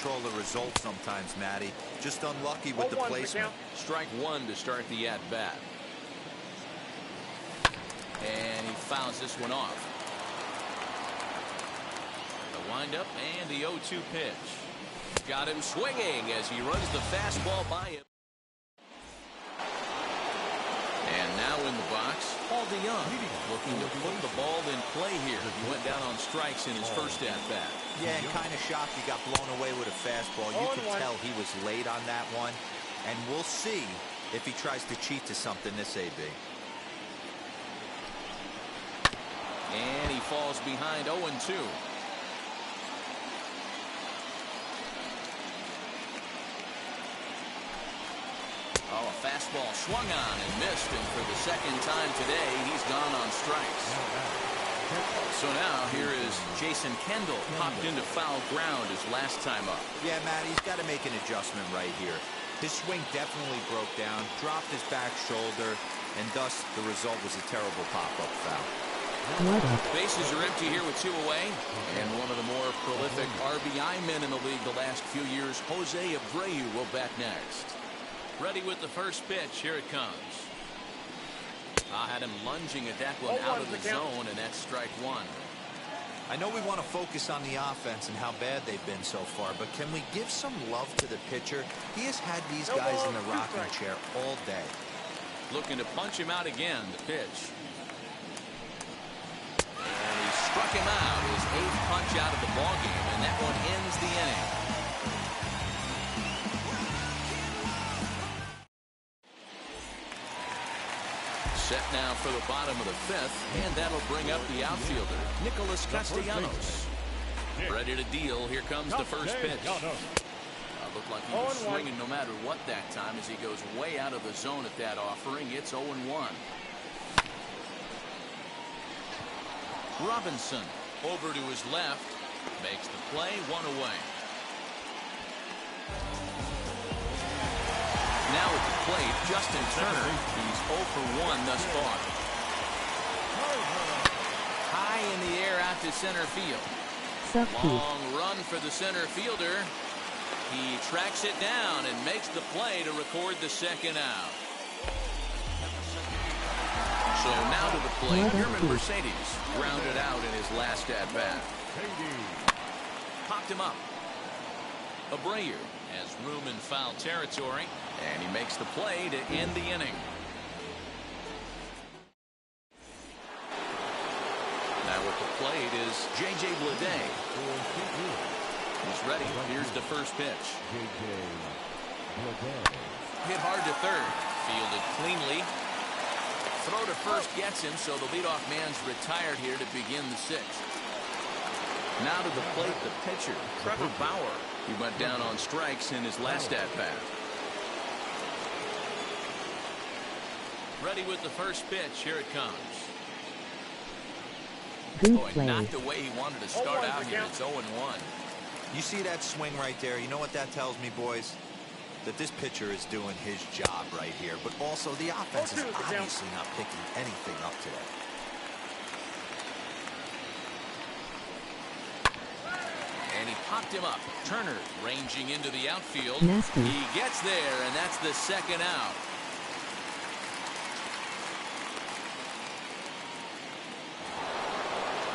control the result sometimes, Matty. Just unlucky with the placement. Strike one to start the at-bat. And he fouls this one off. The windup and the 0-2 pitch. Got him swinging as he runs the fastball by him. And now in the box, Paul DeYoung looking to put the ball in play here. He went down on strikes in his first at-bat. Yeah, and kind of shocked he got blown away with a fastball. You could tell he was late on that one. And we'll see if he tries to cheat to something this AB. And he falls behind 0-2. Oh, a fastball swung on and missed, and for the second time today, he's gone on strikes. So now here is Jason Kendall, popped into foul ground his last time up. Yeah, Matt, he's got to make an adjustment right here. His swing definitely broke down, dropped his back shoulder, and thus the result was a terrible pop-up foul. Bases are empty here with 2 away, and one of the more prolific RBI men in the league the last few years, Jose Abreu, will bat next. Ready with the first pitch. Here it comes. I had him lunging at that one out of the zone, and that's strike one. I know we want to focus on the offense and how bad they've been so far, but can we give some love to the pitcher? He has had these guys in the rocking chair all day. Looking to punch him out again. The pitch. And he struck him out. His 8th punch out of the ballgame, and that one ends the inning. Set now for the bottom of the 5th, and that'll bring up the outfielder, Nicholas Castellanos. Ready to deal. Here comes the first pitch. Looked like he was swinging no matter what that time as he goes way out of the zone at that offering. It's 0-1. Robinson over to his left, makes the play, 1 away. Now at the plate, Justin Turner. He's 0 for 1 thus far. High in the air out to center field. Long run for the center fielder. He tracks it down and makes the play to record the second out. So now to the plate, German Mercedes grounded out in his last at-bat. Popped him up. Abreu has room in foul territory, and he makes the play to end the inning. Now at the plate is J.J. Bleday. He's ready. Here's the first pitch. Hit hard to third. Fielded cleanly. Throw to first gets him, so the leadoff man's retired here to begin the 6th. Now to the plate, the pitcher, Trevor Bauer. He went down on strikes in his last at-bat. Ready with the first pitch. Here it comes. Boy, not the way he wanted to start out here. It's 0-1. You see that swing right there? You know what that tells me, boys? That this pitcher is doing his job right here. But also the offense is obviously not picking anything up today. And he popped him up. Turner ranging into the outfield. Nasty. He gets there, and that's the second out.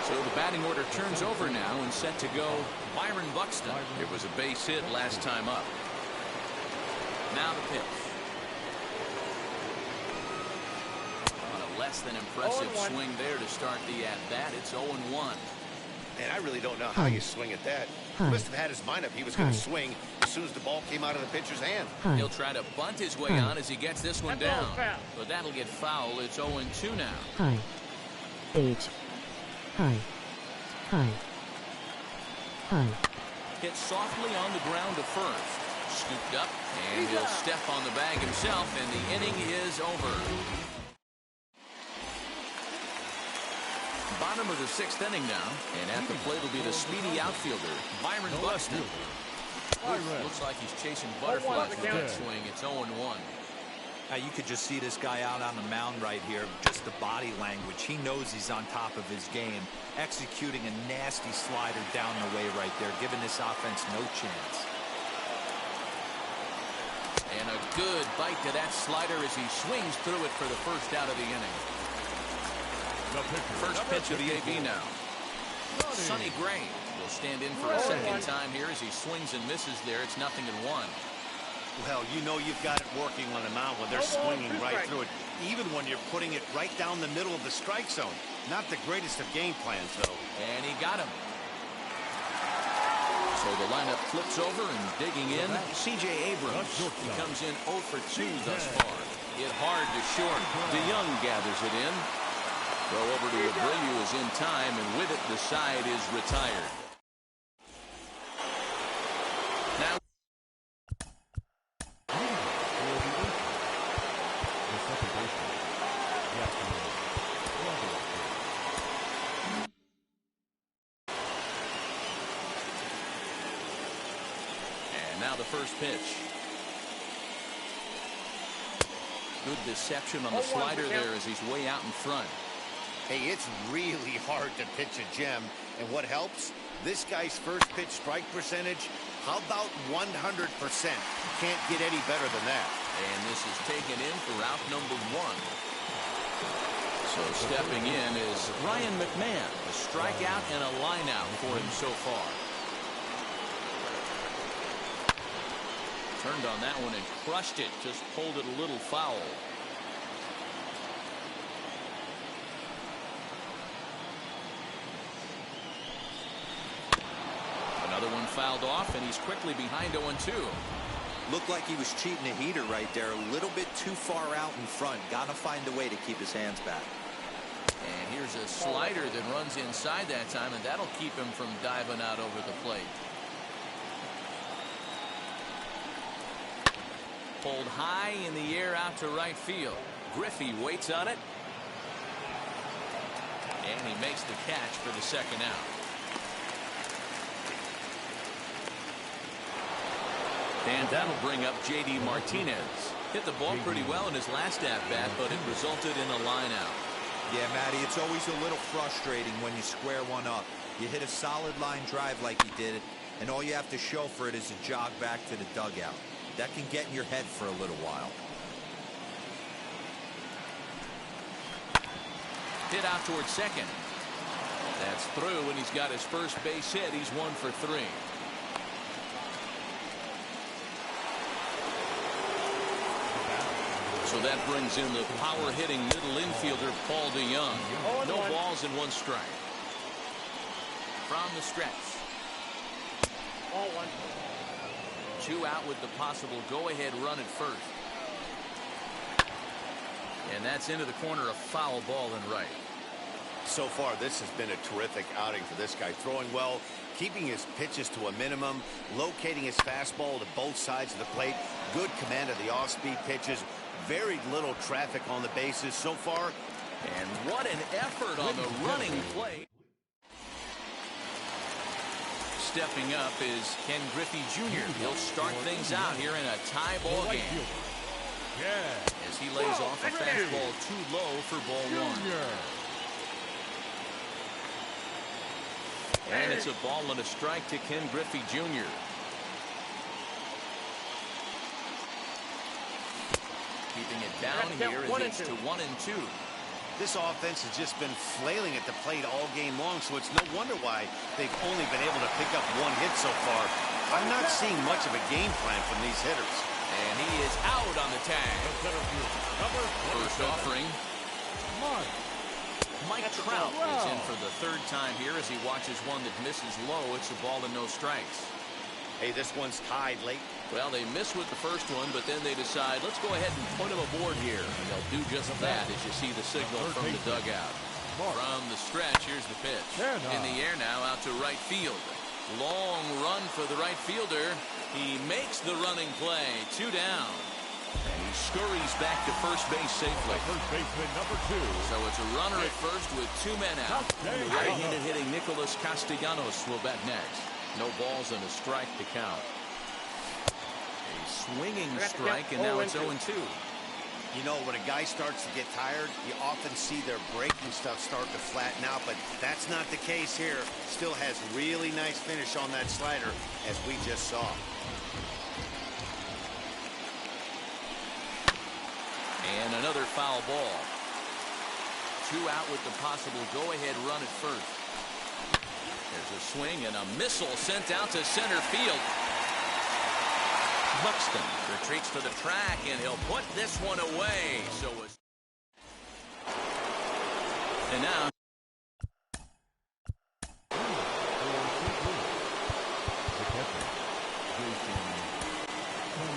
So the batting order turns over now and set to go Byron Buxton. It was a base hit last time up. Now the pitch. On a less than impressive swing there to start the at-bat. It's 0-1. Man, I really don't know how you swing at that. He must have had his mind up he was going to swing as soon as the ball came out of the pitcher's hand. He'll try to bunt his way on as he gets this one down. But that'll get foul. It's 0-2 now. High. H. High. High. High. Hit softly on the ground to first. Scooped up, and he'll step on the bag himself, and the inning is over. Bottom of the 6th inning now, and at the plate will be the speedy outfielder, Byron Buxton. Looks like he's chasing butterflies with that swing. It's 0-1. Now you could just see this guy out on the mound right here. Just the body language. He knows he's on top of his game. Executing a nasty slider down the way right there, giving this offense no chance. And a good bite to that slider as he swings through it for the first out of the inning. First pitch of the AB now. Sonny Gray will stand in for a second time here as he swings and misses there. It's 0-1. Well, you know you've got it working on the mound when they're swinging right through it, even when you're putting it right down the middle of the strike zone. Not the greatest of game plans, though. And he got him. So the lineup flips over and digging in, C.J. Abrams. He comes in 0 for 2 thus far. Hit hard to short. DeYoung gathers it in. Throw over to Abreu is in time, and with it, the side is retired. Now, and now the first pitch. Good deception on the slider there as he's way out in front. Hey, it's really hard to pitch a gem. And what helps? This guy's first pitch strike percentage, how about 100%? Can't get any better than that. And this is taken in for out number 1. So stepping in is Ryan McMahon. A strikeout and a line out for him so far. Turned on that one and crushed it. Just pulled it a little foul. Another one fouled off, and he's quickly behind 0-2. Looked like he was cheating a heater right there. A little bit too far out in front. Got to find a way to keep his hands back. And here's a slider that runs inside that time, and that'll keep him from diving out over the plate. Pulled high in the air out to right field. Griffey waits on it. And he makes the catch for the second out. And that'll bring up J.D. Martinez. Hit the ball pretty well in his last at-bat, but it resulted in a line out. Yeah, Matty, it's always a little frustrating when you square one up. You hit a solid line drive like he did, and all you have to show for it is a jog back to the dugout. That can get in your head for a little while. Hit out towards second. That's through, and he's got his first base hit. He's 1 for 3. So that brings in the power-hitting middle infielder, Paul DeYoung. No balls and 1 strike. From the stretch. 2 out with the possible go-ahead run at first. And that's into the corner, a foul ball and right. So far, this has been a terrific outing for this guy. Throwing well, keeping his pitches to a minimum, locating his fastball to both sides of the plate, good command of the off-speed pitches, very little traffic on the bases so far. And what an effort on the running play. Stepping up is Ken Griffey Jr. He'll start things out here in a tie ball game. As he lays off a fastball too low for ball 1. And it's a ball and a strike to Ken Griffey Jr. Keeping it down here as it's to 1-2. This offense has just been flailing at the plate all game long, so it's no wonder why they've only been able to pick up 1 hit so far. I'm not seeing much of a game plan from these hitters. And he is out on the tag. First offering. Mike Trout is in for the 3rd time here as he watches one that misses low. It's a ball and no strikes. Hey, this one's tied late. Well, they miss with the first one, but then they decide, let's go ahead and put him aboard here. And they'll do just that as you see the signal from the dugout. From the stretch, here's the pitch. In the air now out to right field. Long run for the right fielder. He makes the running play. 2 down. And he scurries back to first base safely. First baseman number 2. So it's a runner at first with 2 men out. The right-handed hitting Nicholas Castellanos will bat next. No balls and a strike to count. A swinging strike, and now it's 0-2. You know, when a guy starts to get tired, you often see their breaking stuff start to flatten out, but that's not the case here. Still has really nice finish on that slider, as we just saw. And another foul ball. 2 out with the possible go-ahead run at first. There's a swing and a missile sent out to center field. Buxton retreats to the track, and he'll put this one away. And now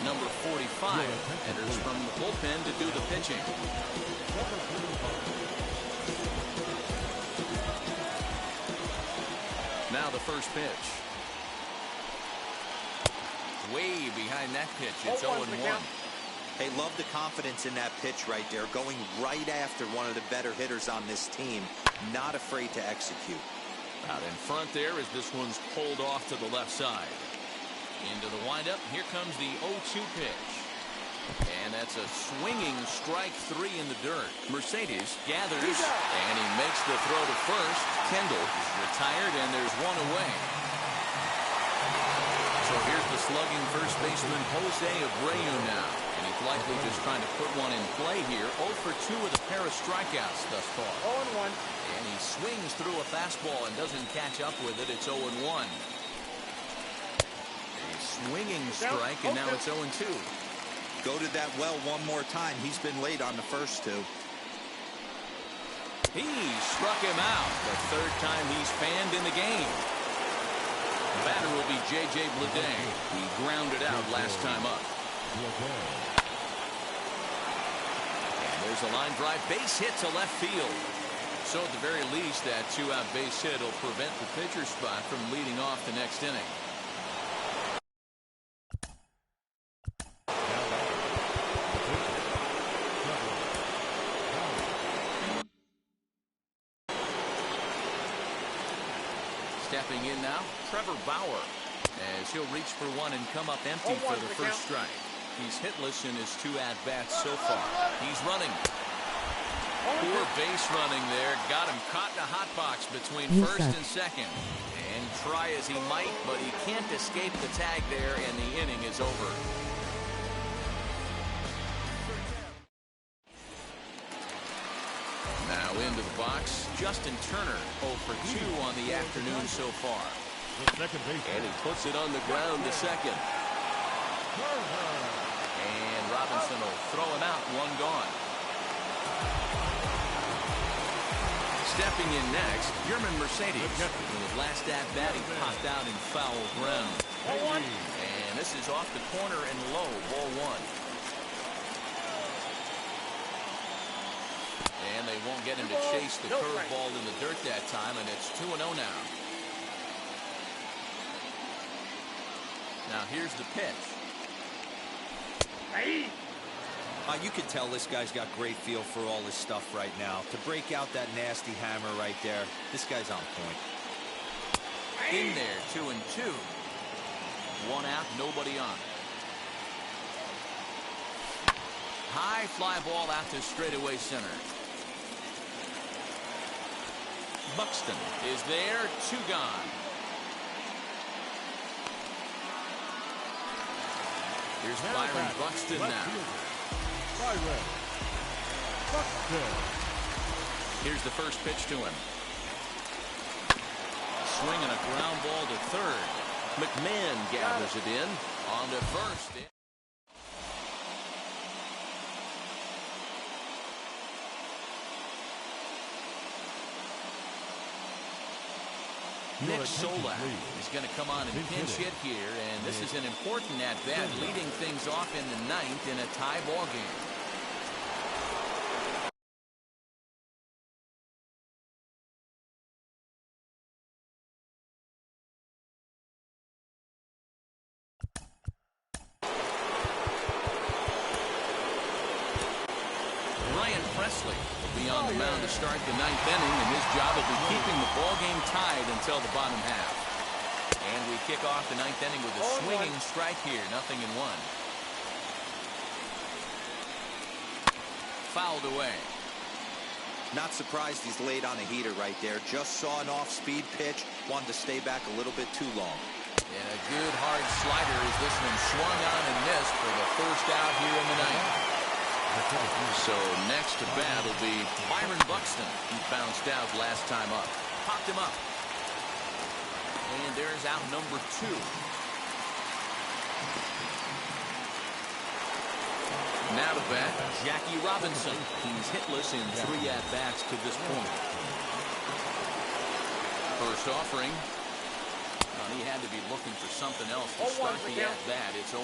number 45 enters from the bullpen to do the pitching. Now the first pitch. Way behind that pitch. It's 0-1. Hey, love the confidence in that pitch right there. Going right after one of the better hitters on this team. Not afraid to execute. Out in front there as this one's pulled off to the left side. Into the windup. Here comes the 0-2 pitch. And that's a swinging strike 3 in the dirt. Mercedes gathers, and he makes the throw to first. Kendall is retired, and there's one away. So here's the slugging first baseman Jose Abreu now. And he's likely just trying to put one in play here. 0 for 2 with a pair of strikeouts thus far. 0-1. And he swings through a fastball and doesn't catch up with it. It's 0-1. A swinging strike, and now it's 0-2. Go to that well one more time. He's been late on the first 2. He struck him out the third time he's fanned in the game. The batter will be J.J. Bleday. He grounded out last time up. And there's a line drive base hit to left field. So at the very least, that 2-out base hit will prevent the pitcher spot from leading off the next inning. Stepping in now, Trevor Bauer, as he'll reach for one and come up empty for the first strike. He's hitless in his 2 at-bats so far. He's running. Poor base running there. Got him caught in a hot box between first and second. And try as he might, but he can't escape the tag there, and the inning is over. Now into the box, Justin Turner, 0 for 2 on the afternoon so far. And he puts it on the ground to second. And Robinson will throw him out, 1 gone. Stepping in next, German Mercedes. In his last at-bat, he popped out in foul ground. And this is off the corner and low, ball 1. And they won't get him to chase the curveball in the dirt that time, and it's 2-0 now. Now here's the pitch. You can tell this guy's got great feel for all this stuff right now. To break out that nasty hammer right there, this guy's on point. In there, 2-2. 1 out, nobody on. High fly ball out to straightaway center. Buxton is there, 2 gone. Here's Byron Buxton now. Here's the first pitch to him. Swinging a ground ball to third. McMahon gathers it in. On to first. Nick Solak is going to come on and pinch hit here, and this is an important at-bat, leading things off in the 9th in a tie ball game. Ryan Presley will be on the mound to start the 9th inning, and his job will be keeping the ball game tied until the bottom half. And we kick off the 9th inning with a swinging strike here, 0-1. Fouled away. Not surprised he's late on a heater right there. Just saw an off-speed pitch. Wanted to stay back a little bit too long. And a good hard slider as this one swung on and missed for the first out here in the 9th. So next to bat will be Byron Buxton. He bounced out last time up. Popped him up. And there's out number 2. Now to bat, Jackie Robinson. He's hitless in 3 at-bats to this point. First offering. He had to be looking for something else to start the at-bat. It's 0-1.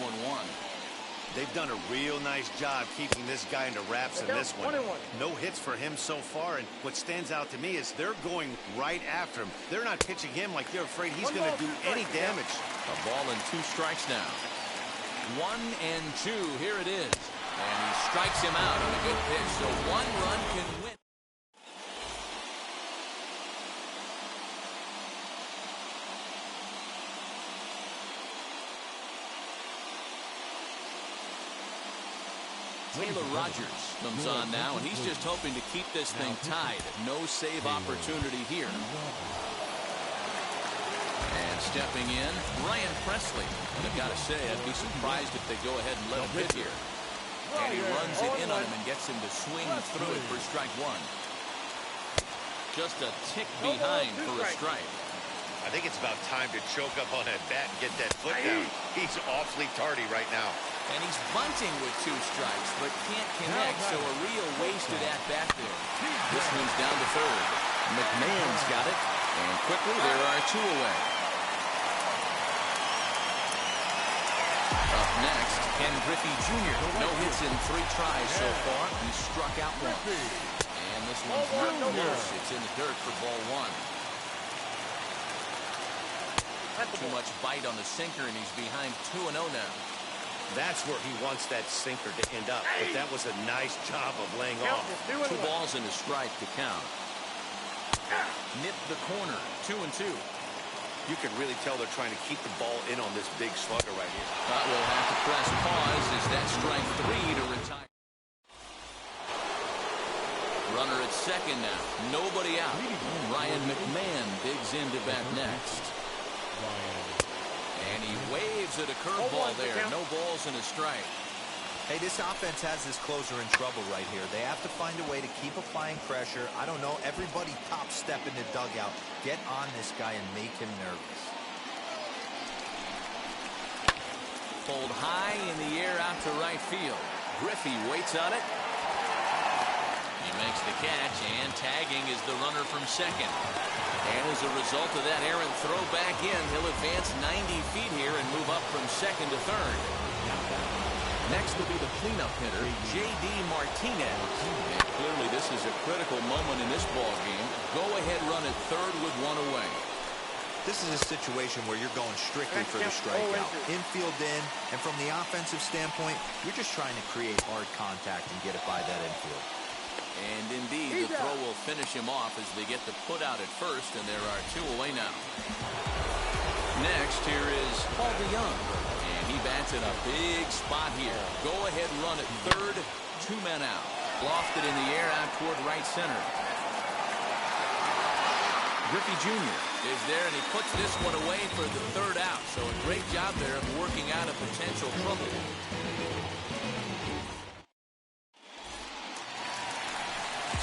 They've done a real nice job keeping this guy into wraps in this one. No hits for him so far, and what stands out to me is they're going right after him. They're not pitching him like they're afraid he's going to do any damage. A ball and 2 strikes now. 1 and 2. Here it is. And he strikes him out on a good pitch, so 1 run can win. Taylor Rogers comes on now, and he's just hoping to keep this thing tied. No save opportunity here. And stepping in, Ryan Presley. And I've got to say, I'd be surprised if they go ahead and let him hit here. And he runs it in on him and gets him to swing through it for strike 1. Just a tick behind for a strike. I think it's about time to choke up on that bat and get that foot down. He's awfully tardy right now. And he's bunting with 2 strikes, but can't connect, so a real wasted at-bat there. This one's down to third. McMahon's got it, and quickly there are 2 away. Up next, Ken Griffey Jr. No hits in 3 tries so far. He struck out once. And this one's not loose. It's in the dirt for ball 1. Too much bite on the sinker, and he's behind 2-0 now. That's where he wants that sinker to end up. But that was a nice job of laying off. 2 balls and a strike to count. Nip the corner. 2-2. You can really tell they're trying to keep the ball in on this big slugger right here. We'll have to press pause as that strike 3 to retire. Runner at second now. Nobody out. Ryan McMahon digs in to bat next. And he waves at a curveball there. No balls and a strike. Hey, this offense has this closer in trouble right here. They have to find a way to keep applying pressure. I don't know. Everybody top step in the dugout. Get on this guy and make him nervous. Pulled high in the air out to right field. Griffey waits on it. He makes the catch, and tagging is the runner from second. And as a result of that errant throw back in, he'll advance 90 feet here and move up from second to third. Next will be the cleanup hitter, J.D. Martinez. And clearly this is a critical moment in this ball game. Go ahead run at third with 1 away. This is a situation where you're going strictly for the strikeout. Infield in, and from the offensive standpoint, you're just trying to create hard contact and get it by that infield. And indeed, the throw will finish him off as they get the put out at first, and there are 2 away now. Next, here is Paul DeYoung, and he bats at a big spot here. Go ahead run at third, 2 men out. Lofted in the air out toward right center. Griffey Jr. is there, and he puts this one away for the 3rd out. So a great job there of working out a potential trouble.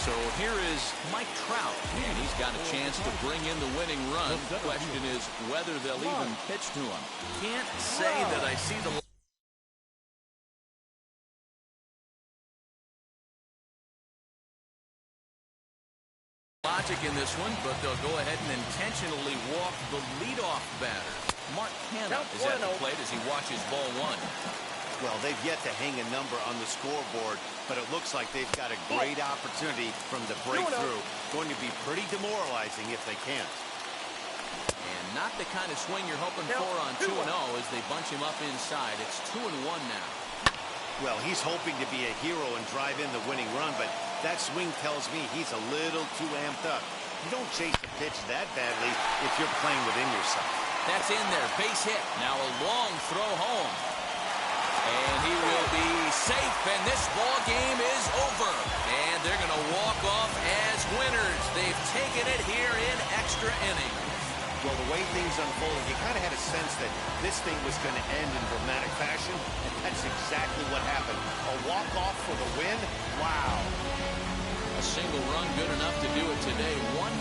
So here is Mike Trout, and he's got a chance to bring in the winning run. The question is whether they'll even pitch to him. Can't say that I see the logic in this one, but they'll go ahead and intentionally walk the leadoff batter. Mark Canha is at the plate as he watches ball 1. Well, they've yet to hang a number on the scoreboard, but it looks like they've got a great opportunity from the breakthrough. Going to be pretty demoralizing if they can't. And not the kind of swing you're hoping for on 2-0 as they bunch him up inside. It's 2-1 now. Well, he's hoping to be a hero and drive in the winning run, but that swing tells me he's a little too amped up. You don't chase the pitch that badly if you're playing within yourself. That's in there. Base hit. Now a long throw home. And he will be safe, and this ball game is over. And they're going to walk off as winners. They've taken it here in extra innings. Well, the way things unfolded, you kind of had a sense that this thing was going to end in dramatic fashion, and that's exactly what happened. A walk-off for the win? Wow. A single run good enough to do it today. 1-0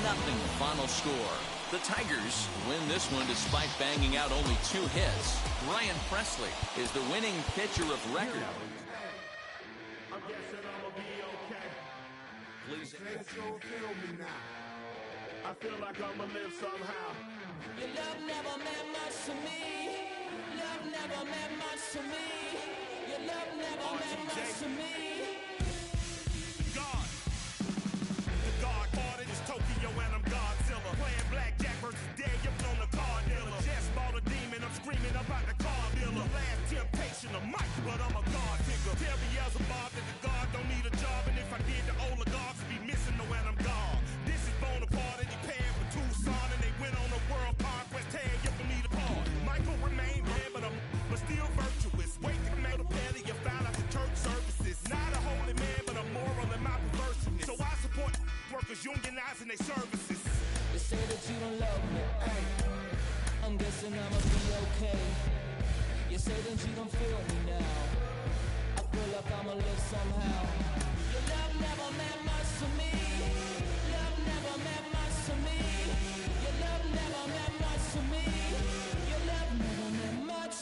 final score. The Tigers win this one despite banging out only 2 hits. Ryan Presley is the winning pitcher of record. I'm guessing I'ma be okay. Please. Feel me now. I feel like I'ma live somehow. Your love never meant much to me. Love never meant much to me. Your love never meant much to me. God. The God ordered is Tokyo and I'm Godzilla. Playing blackjack versus dead, you're on the card dealer. Just bought a demon, I'm screaming about the car dealer. Last temptation of Mike, but I'm a God figure. Tell Beelzebub that the God don't need a job, and if I did, the oligarchs would be missing the when I'm gone. This is Bonaparte, and he paying for Tucson, and they went on a world conquest, tear you for me to part. Michael remained dead, but still virtuous. Wait to come out of belly, you found out the church services. Not a holy man, but a moral in my perverseness. So I support workers unionizing their services. They say that you don't love me. Ay. I'm guessing I'ma be okay. You say that you don't feel me now. I feel like I'ma live somehow. Your love never meant much to me. Love never meant much to me. Your love never meant much to me. Your love never meant much.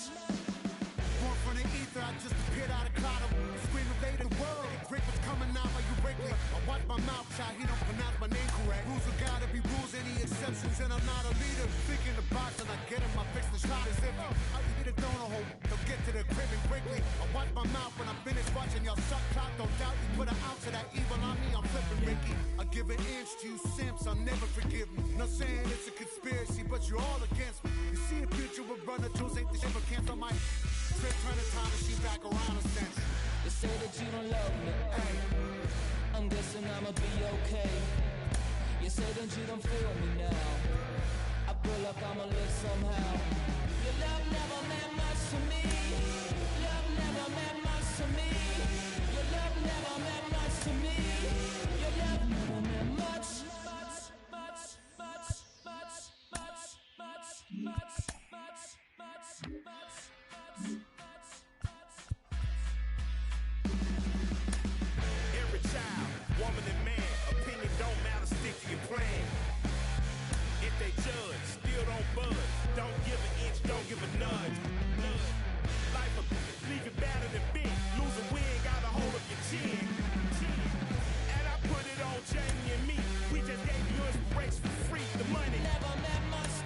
Born from the ether, I just appeared out of cloud. Screaming, "Invade the world!" Rick was coming out while you break me. I watch my mouth, child. He don't pronounce my name correct. Rules are gotta be rules, any exceptions, and I'm not a leader. Thinking the box and I get him, I fix the shot as if I eat a donut hole. They'll get to the crib and quickly. I watch my mouth when I'm finished watching y'all suck clock. Don't doubt you put an ounce of that evil on me. I'm flipping Ricky. I give an inch to you simps, I'll never forgive me. Not saying it's a conspiracy, but you're all against me. You see a future with runner tools, ain't the shit but cancel my trip, turn the time machine back around a sense. They say that you don't love me. Ay. I'm guessing I'ma be okay. You say that you don't feel me now. I feel like I'ma live somehow. Your love never meant much to me. Love never meant much to me. Your love never meant much to me. Your love never meant much. Every child, woman and man, opinion don't matter, stick to your plan. If they judge, still don't budge. Don't give an inch, don't give a nudge. Life will leave you battered and bent. Lose a win, got a hold of your chin. And I put it on Jamie and me. We just gave you inspiration for free. The money Never meant much.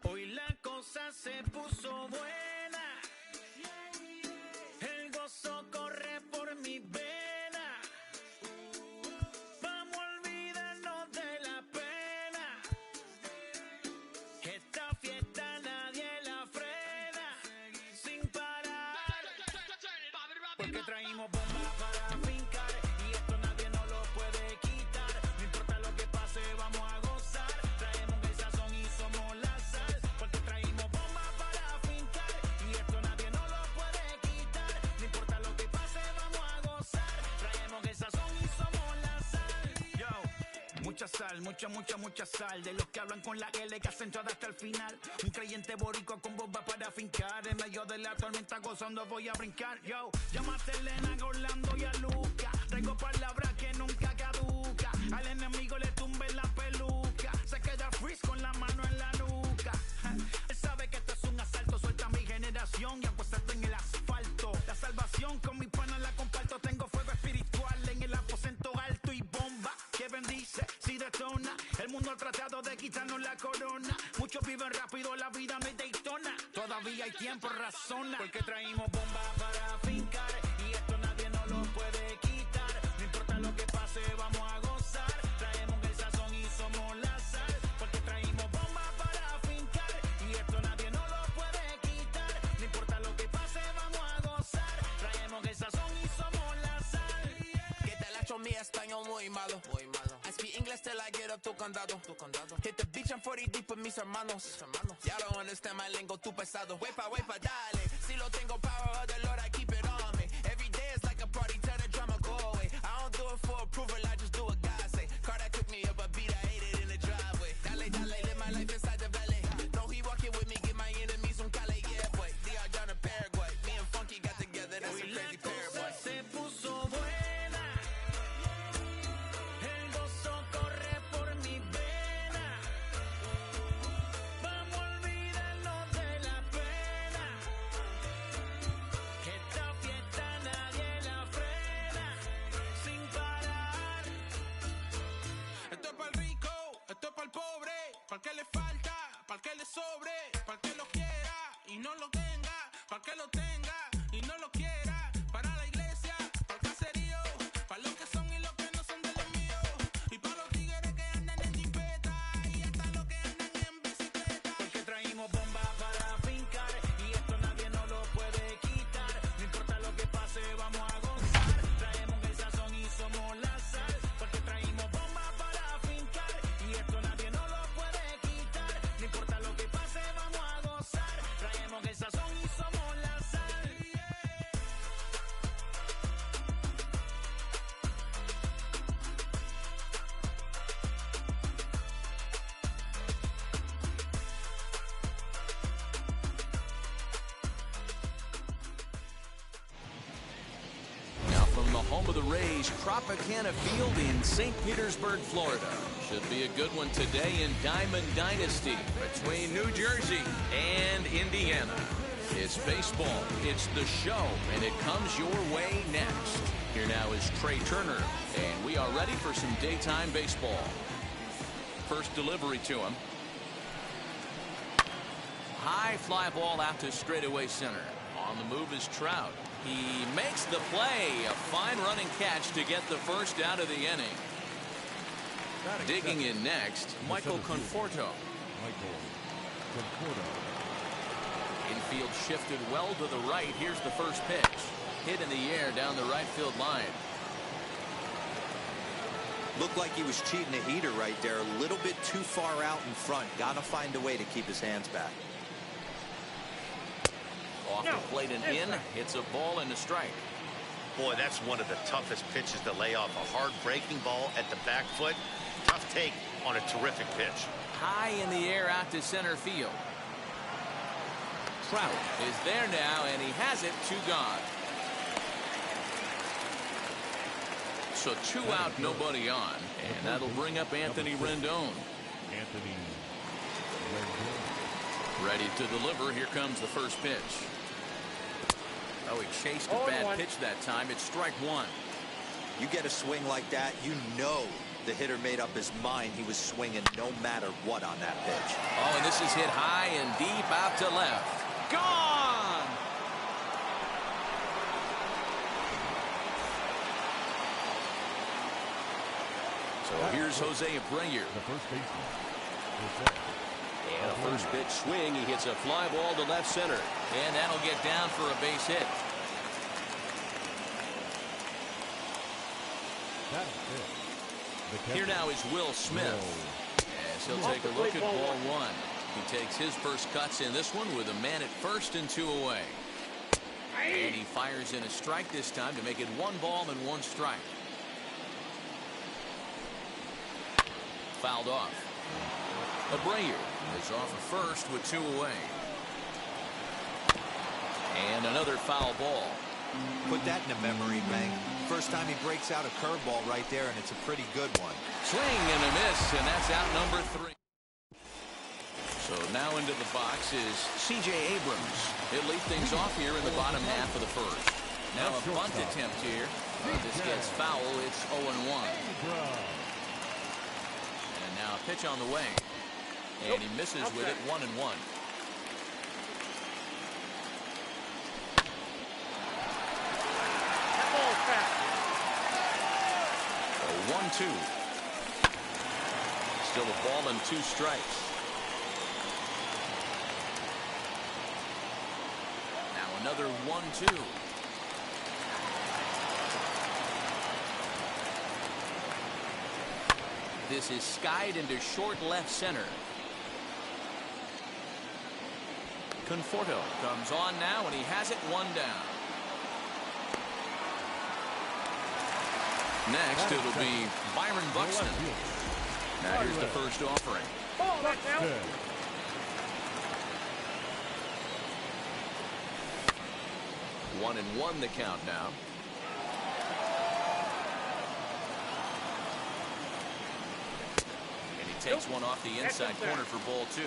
Hoy la cosa se puso buena. El gozo corre por mi vena. Vamos a olvidarnos de la pena. Esta fiesta nadie la frena. Sin parar. Porque traímos bombas para fincar. Y esto nadie nos lo puede quitar. No importa lo que pase, vamos a gozar. Traemos el sazón y somos la sal. Porque traímos bombas para fincar. Y esto nadie nos lo puede quitar. No importa lo que pase, vamos a gozar. Traemos el sazón y somos la sal. Yo, mucha sal, mucha sal. De los que hablan con la L que hacen todo hasta el final. Un creyente boricua con bomba para fincar. En medio de la tormenta gozando voy a brincar. Yo, llámate a Elena, a Orlando y a Luca. Traigo palabras que nunca caduca. Al enemigo le tumbe la peluca. Se queda freeze con la mano en la nuca. Él sabe que esto es un asalto. Suelta mi generación y acuéstate en el asfalto. La salvación con mi pana la comparto. Tengo fuego espiritual en el aposento alto y bomba que bendice si detona. El mundo ha tratado de quitarnos la corona. Muchos viven rápido, la vida no es Daytona. Todavía hay tiempo, razona. Porque traímos bombas para fincar. Y esto nadie nos lo puede quitar. No importa lo que pase, vamos a gozar. Traemos el sazón y somos la sal. Porque traímos bombas para fincar. Y esto nadie nos lo puede quitar. No importa lo que pase, vamos a gozar. Traemos el sazón y somos la sal. Que te la echo mi español muy malo. I speak English till I get up to condado. Hit the beach, I'm 40 deep with mis hermanos. Ya don't understand my lingo, too pesado. Wepa, dale. Si lo tengo power of the Lord, I keep it on me. Every day is like a party, tell the drama go away. I Para que le falta, para que le sobre, para que lo quiera y no lo tenga, para que lo tenga y no lo quiera. Para la iglesia, para el caserío, para los que son y los que no son de los míos. Y para los tigres que andan en jipeta y hasta los que andan en bicicleta. Porque traímos bombas para fincar y esto nadie nos lo puede quitar. No importa lo que pase, vamos a gozar. Traemos el sazón y somos la sal. Porque traímos bombas para fincar y esto nadie nos lo puede quitar. No importa lo que pase, vamos a gozar. Traemos el sazón y somos la sal. Now from the home of the Rays, Tropicana Field in St. Petersburg, Florida. Should be a good one today in Diamond Dynasty between New Jersey and Indiana. It's baseball, it's the show, and it comes your way next. Here now is Trey Turner, and we are ready for some daytime baseball. First delivery to him. High fly ball out to straightaway center. On the move is Trout. He makes the play. A fine running catch to get the first out of the inning. Digging in next, Michael Conforto. Infield shifted well to the right. Here's the first pitch. Hit in the air down the right field line. Looked like he was cheating a heater right there. A little bit too far out in front. Got to find a way to keep his hands back. Off the plate and in. It's a ball and a strike. Boy, that's one of the toughest pitches to lay off. A hard breaking ball at the back foot. Tough take on a terrific pitch. High in the air out to center field. Trout is there now, and he has it. 2 gone. So 2 out, nobody on. And that'll bring up Anthony Rendon. Ready to deliver. Here comes the first pitch. Oh, he chased a bad pitch that time. It's strike 1. You get a swing like that, you know the hitter made up his mind he was swinging no matter what on that pitch. Oh, and this is hit high and deep out to left. Gone! So here's Jose Abreu. The first baseman. And a first pitch swing. He hits a fly ball to left center. And that'll get down for a base hit. Here now is Will Smith. As he'll take a look at ball 1. He takes his first cuts in this one with a man at first and 2 away. And he fires in a strike this time to make it 1 ball and 1 strike. Fouled off. Abreu is off at first with 2 away. And another foul ball. Put that in a memory bank. First time he breaks out a curveball right there, and it's a pretty good one. Swing and a miss, and that's out number 3. So now into the box is C.J. Abrams. He'll lead things off here in the bottom half of the first. Now a bunt attempt here. This gets foul. It's 0-1. And now a pitch on the way. And he misses with it. 1-1. 1-2. Still a ball and 2 strikes. Now another 1-2. This is skied into short left center. Conforto comes on now, and he has it 1 down. Next, it'll be Byron Buxton. Now here's the first offering. 1-1 the count now. And he takes one off the inside corner for ball 2.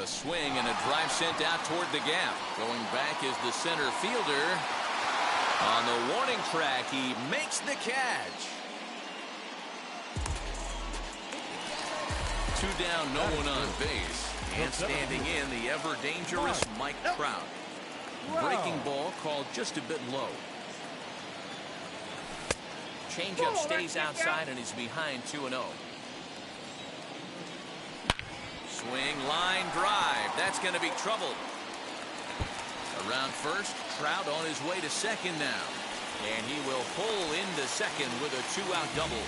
A swing and a drive sent out toward the gap. Going back is the center fielder. On the warning track, he makes the catch. 2 down, no one on base. And standing in, the ever-dangerous Mike Trout. Breaking ball called just a bit low. Changeup stays outside, and he's behind 2-0. Swing, line drive. That's going to be trouble. Around first, Trout on his way to second now. And he will pull into second with a 2-out double.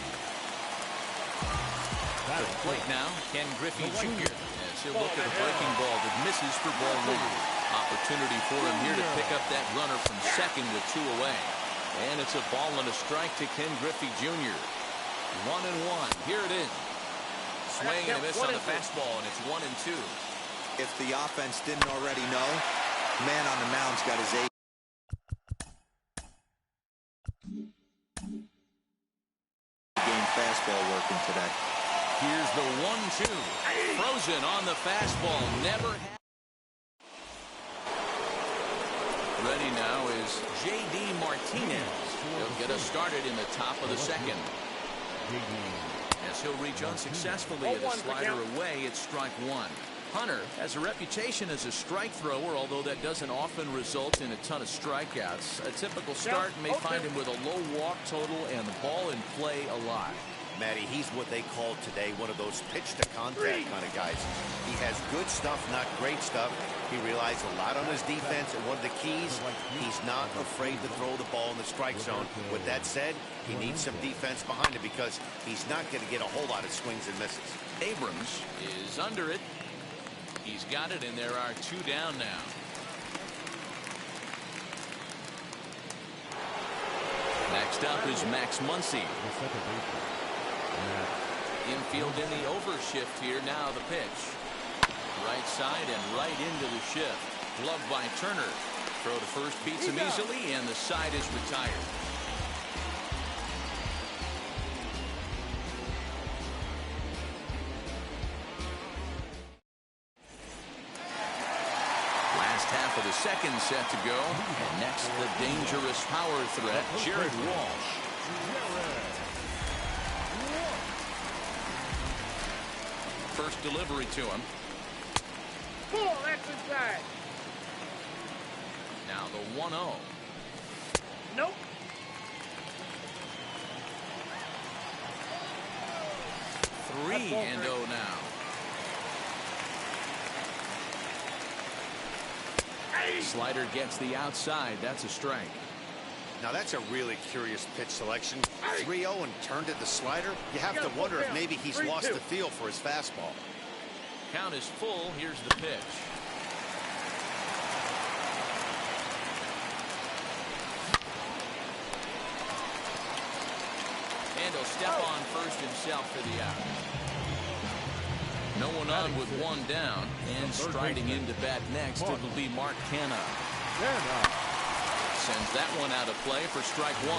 To the plate now, Ken Griffey Jr. as he'll look at a breaking ball that misses for ball 1. Opportunity for him here to pick up that runner from second with 2 away. And it's a ball and a strike to Ken Griffey Jr. 1-1. Here it is. Swing and a miss on the fastball, and it's 1-2. If the offense didn't already know, man on the mound's got his game fastball working today. Here's the 1-2. Frozen on the fastball. Never had. Ready now is J.D. Martinez. He'll get us started in the top of the second. As he'll reach unsuccessfully at a slider away, it's strike 1. Hunter has a reputation as a strike thrower, although that doesn't often result in a ton of strikeouts. A typical start may find him with a low walk total and the ball in play a lot. Matty, he's what they call today one of those pitch-to-contact kind of guys. He has good stuff, not great stuff. He relies a lot on his defense, and one of the keys, he's not afraid to throw the ball in the strike zone. With that said, he needs some defense behind him because he's not going to get a whole lot of swings and misses. Abrams is under it. He's got it, and there are 2 down now. Next up is Max Muncy. Infield in the overshift here. Now the pitch. Right side and right into the shift. Gloved by Turner. Throw to first beats him easily, and the side is retired. Last half of the second set to go. And next, the dangerous power threat, Jared Walsh. First delivery to him. Pull, that's inside. Now the 1-0. Nope. Three and 0 now. Slider gets the outside. That's a strike. Now that's a really curious pitch selection. 3-0 and turned it the slider. You have to wonder if maybe he's lost the feel for his fastball. Count is full. Here's the pitch. And he'll step on first himself for the out. No one on with 1 down. And striding into bat next, it'll be Mark Canha. Sends that one out of play for strike 1.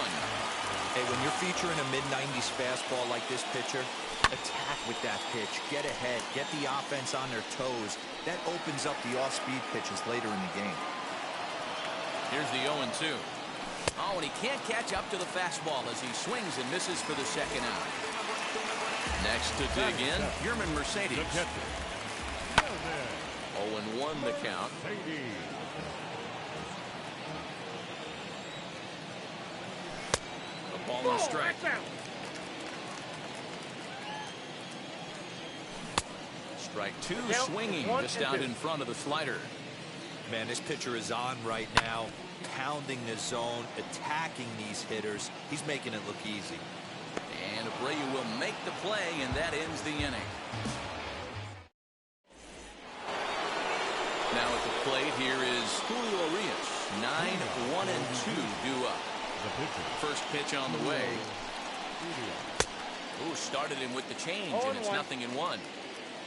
Hey, when you're featuring a mid-90s fastball like this pitcher, attack with that pitch. Get ahead. Get the offense on their toes. That opens up the off-speed pitches later in the game. Here's the 0-2. Oh, and he can't catch up to the fastball as he swings and misses for the second out. Next to dig in, Yerman Mercedes. 0-1 the count. The ball and strike. Strike 2, swinging just out in front of the slider. Man, this pitcher is on right now, pounding the zone, attacking these hitters. He's making it look easy. And Abreu will make the play, and that ends the inning. Now at the plate, here is Julio Urias. 9-1-2 due up. First pitch on the way. Ooh, started him with the change, and it's 0-1.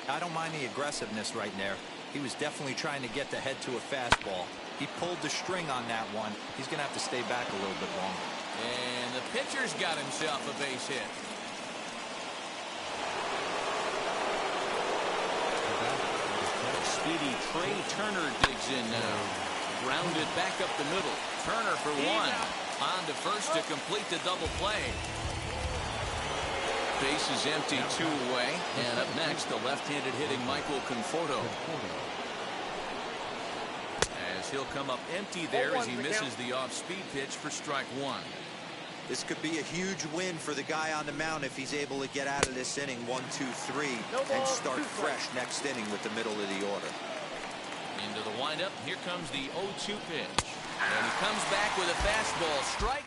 I don't mind the aggressiveness right there. He was definitely trying to get the head to a fastball. He pulled the string on that one. He's going to have to stay back a little bit longer. And the pitcher's got himself a base hit. Speedy Trey Turner digs in now. Grounded back up the middle. Turner for 1. On to first to complete the double play. Base is empty, 2 away. And up next, the left-handed hitting Michael Conforto. As he'll come up empty there as he misses the off-speed pitch for strike 1. This could be a huge win for the guy on the mound if he's able to get out of this inning 1, 2, 3 and start fresh next inning with the middle of the order. Into the windup. Here comes the 0-2 pitch. And he comes back with a fastball strike.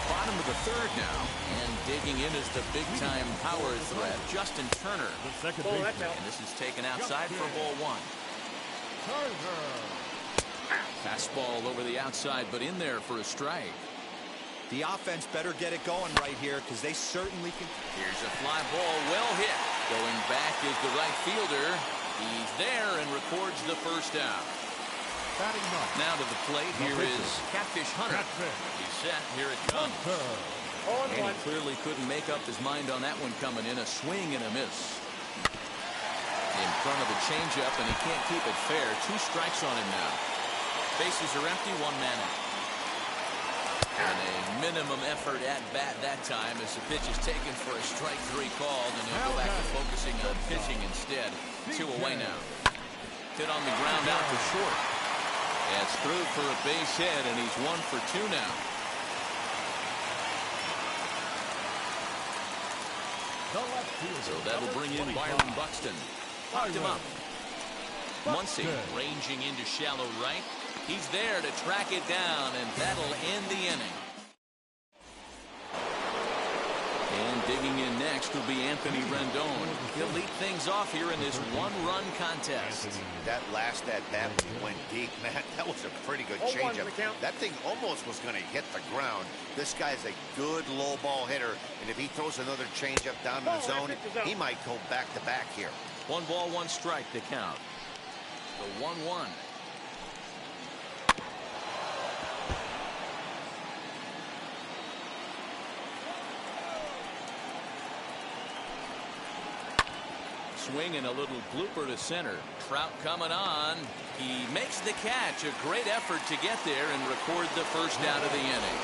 Bottom of the third now. And digging in is the big-time power threat, Justin Turner. And this is taken outside for ball 1. Fastball over the outside, but in there for a strike. The offense better get it going right here because they certainly can. Here's a fly ball, well hit. Going back is the right fielder. He's there and records the first out. Now to the plate, here is Catfish Hunter. He's set, here it comes. And he clearly couldn't make up his mind on that one coming in. A swing and a miss. In front of the changeup, and he can't keep it fair. 2 strikes on him now. Bases are empty, 1 man out. And a minimum effort at bat that time as the pitch is taken for a strike 3 called, and he'll go back to focusing on pitching instead. 2 away now. Hit on the ground out to short. That's through for a base hit, and he's 1 for 2 now. So that'll bring in Byron Buxton. Popped him up. Muncy ranging into shallow right. He's there to track it down, and that'll end the inning. And digging in next will be Anthony Rendon. He'll lead things off here in this 1-run contest. That last at-bat went deep, man. That was a pretty good changeup. That thing almost was going to hit the ground. This guy's a good low ball hitter, and if he throws another changeup down to the zone, he might go back-to-back here. 1 ball, 1 strike to count. The 1-1. Swing and a little blooper to center. Trout coming on. He makes the catch. A great effort to get there and record the first out of the inning.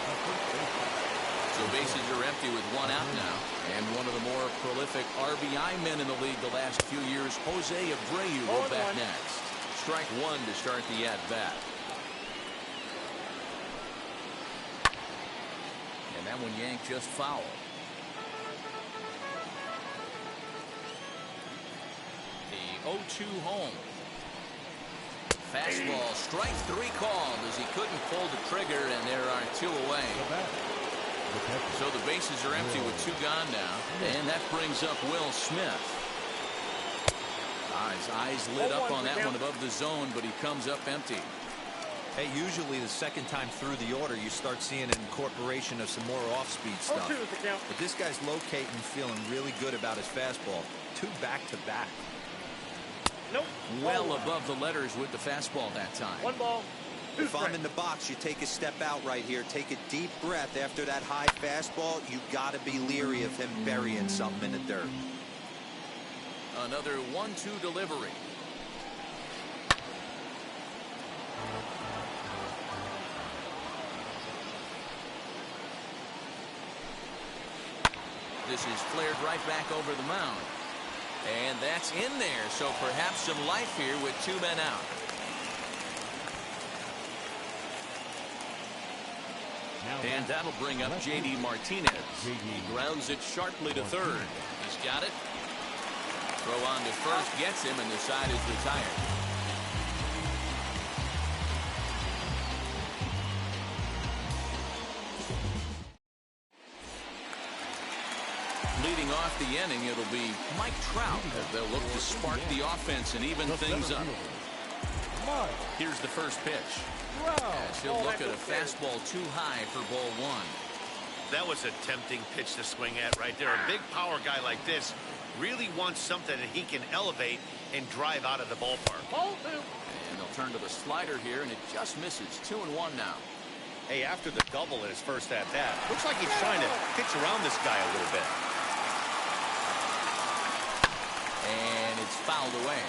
So bases are empty with 1 out now. And one of the more prolific RBI men in the league the last few years, Jose Abreu, will bat next. Strike 1 to start the at-bat. And that one yanked just foul. The 0-2 home. Fastball, strike 3 called as he couldn't pull the trigger, and there are 2 away. So the bases are empty with 2 gone now, and that brings up Will Smith. His eyes lit up on that one above the zone, but he comes up empty. Hey, usually the second time through the order, you start seeing an incorporation of some more off-speed stuff. But this guy's locating, feeling really good about his fastball. 2 back-to-back. Well above the letters with the fastball that time. 1 ball. If I'm in the box, you take a step out right here. Take a deep breath after that high fastball. You got to be leery of him burying something in the dirt. Another 1-2 delivery. This is flared right back over the mound. And that's in there, so perhaps some life here with 2 men out. And that'll bring up J.D. Martinez. He grounds it sharply to third. He's got it. Throw on to first gets him, and the side is retired. Leading off the inning, it'll be Mike Trout as they'll look to spark the offense and even things up. Here's the first pitch. As he'll look at a fastball too high for ball 1. That was a tempting pitch to swing at right there. A big power guy like this really wants something that he can elevate and drive out of the ballpark. And they'll turn to the slider here, and it just misses. 2-1 now. Hey, after the double in his first at-bat, looks like he's trying to pitch around this guy a little bit. And it's fouled away.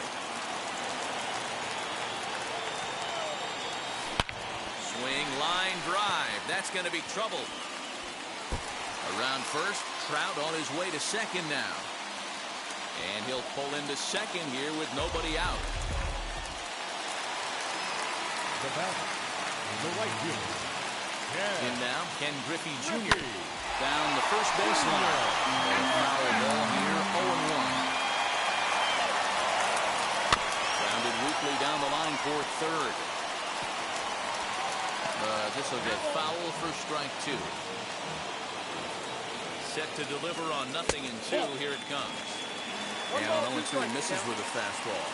Swing, line drive. That's going to be trouble. A Around first, Trout on his way to second now. And he'll pull into second here with nobody out. The batter, the right fielder. In now, Ken Griffey Jr. down the first baseline. A foul ball here, 0-1. Grounded weakly down the line for third. This will get foul for strike two. Set to deliver on 0-2. Here it comes. And on 0-2, he misses with a fastball.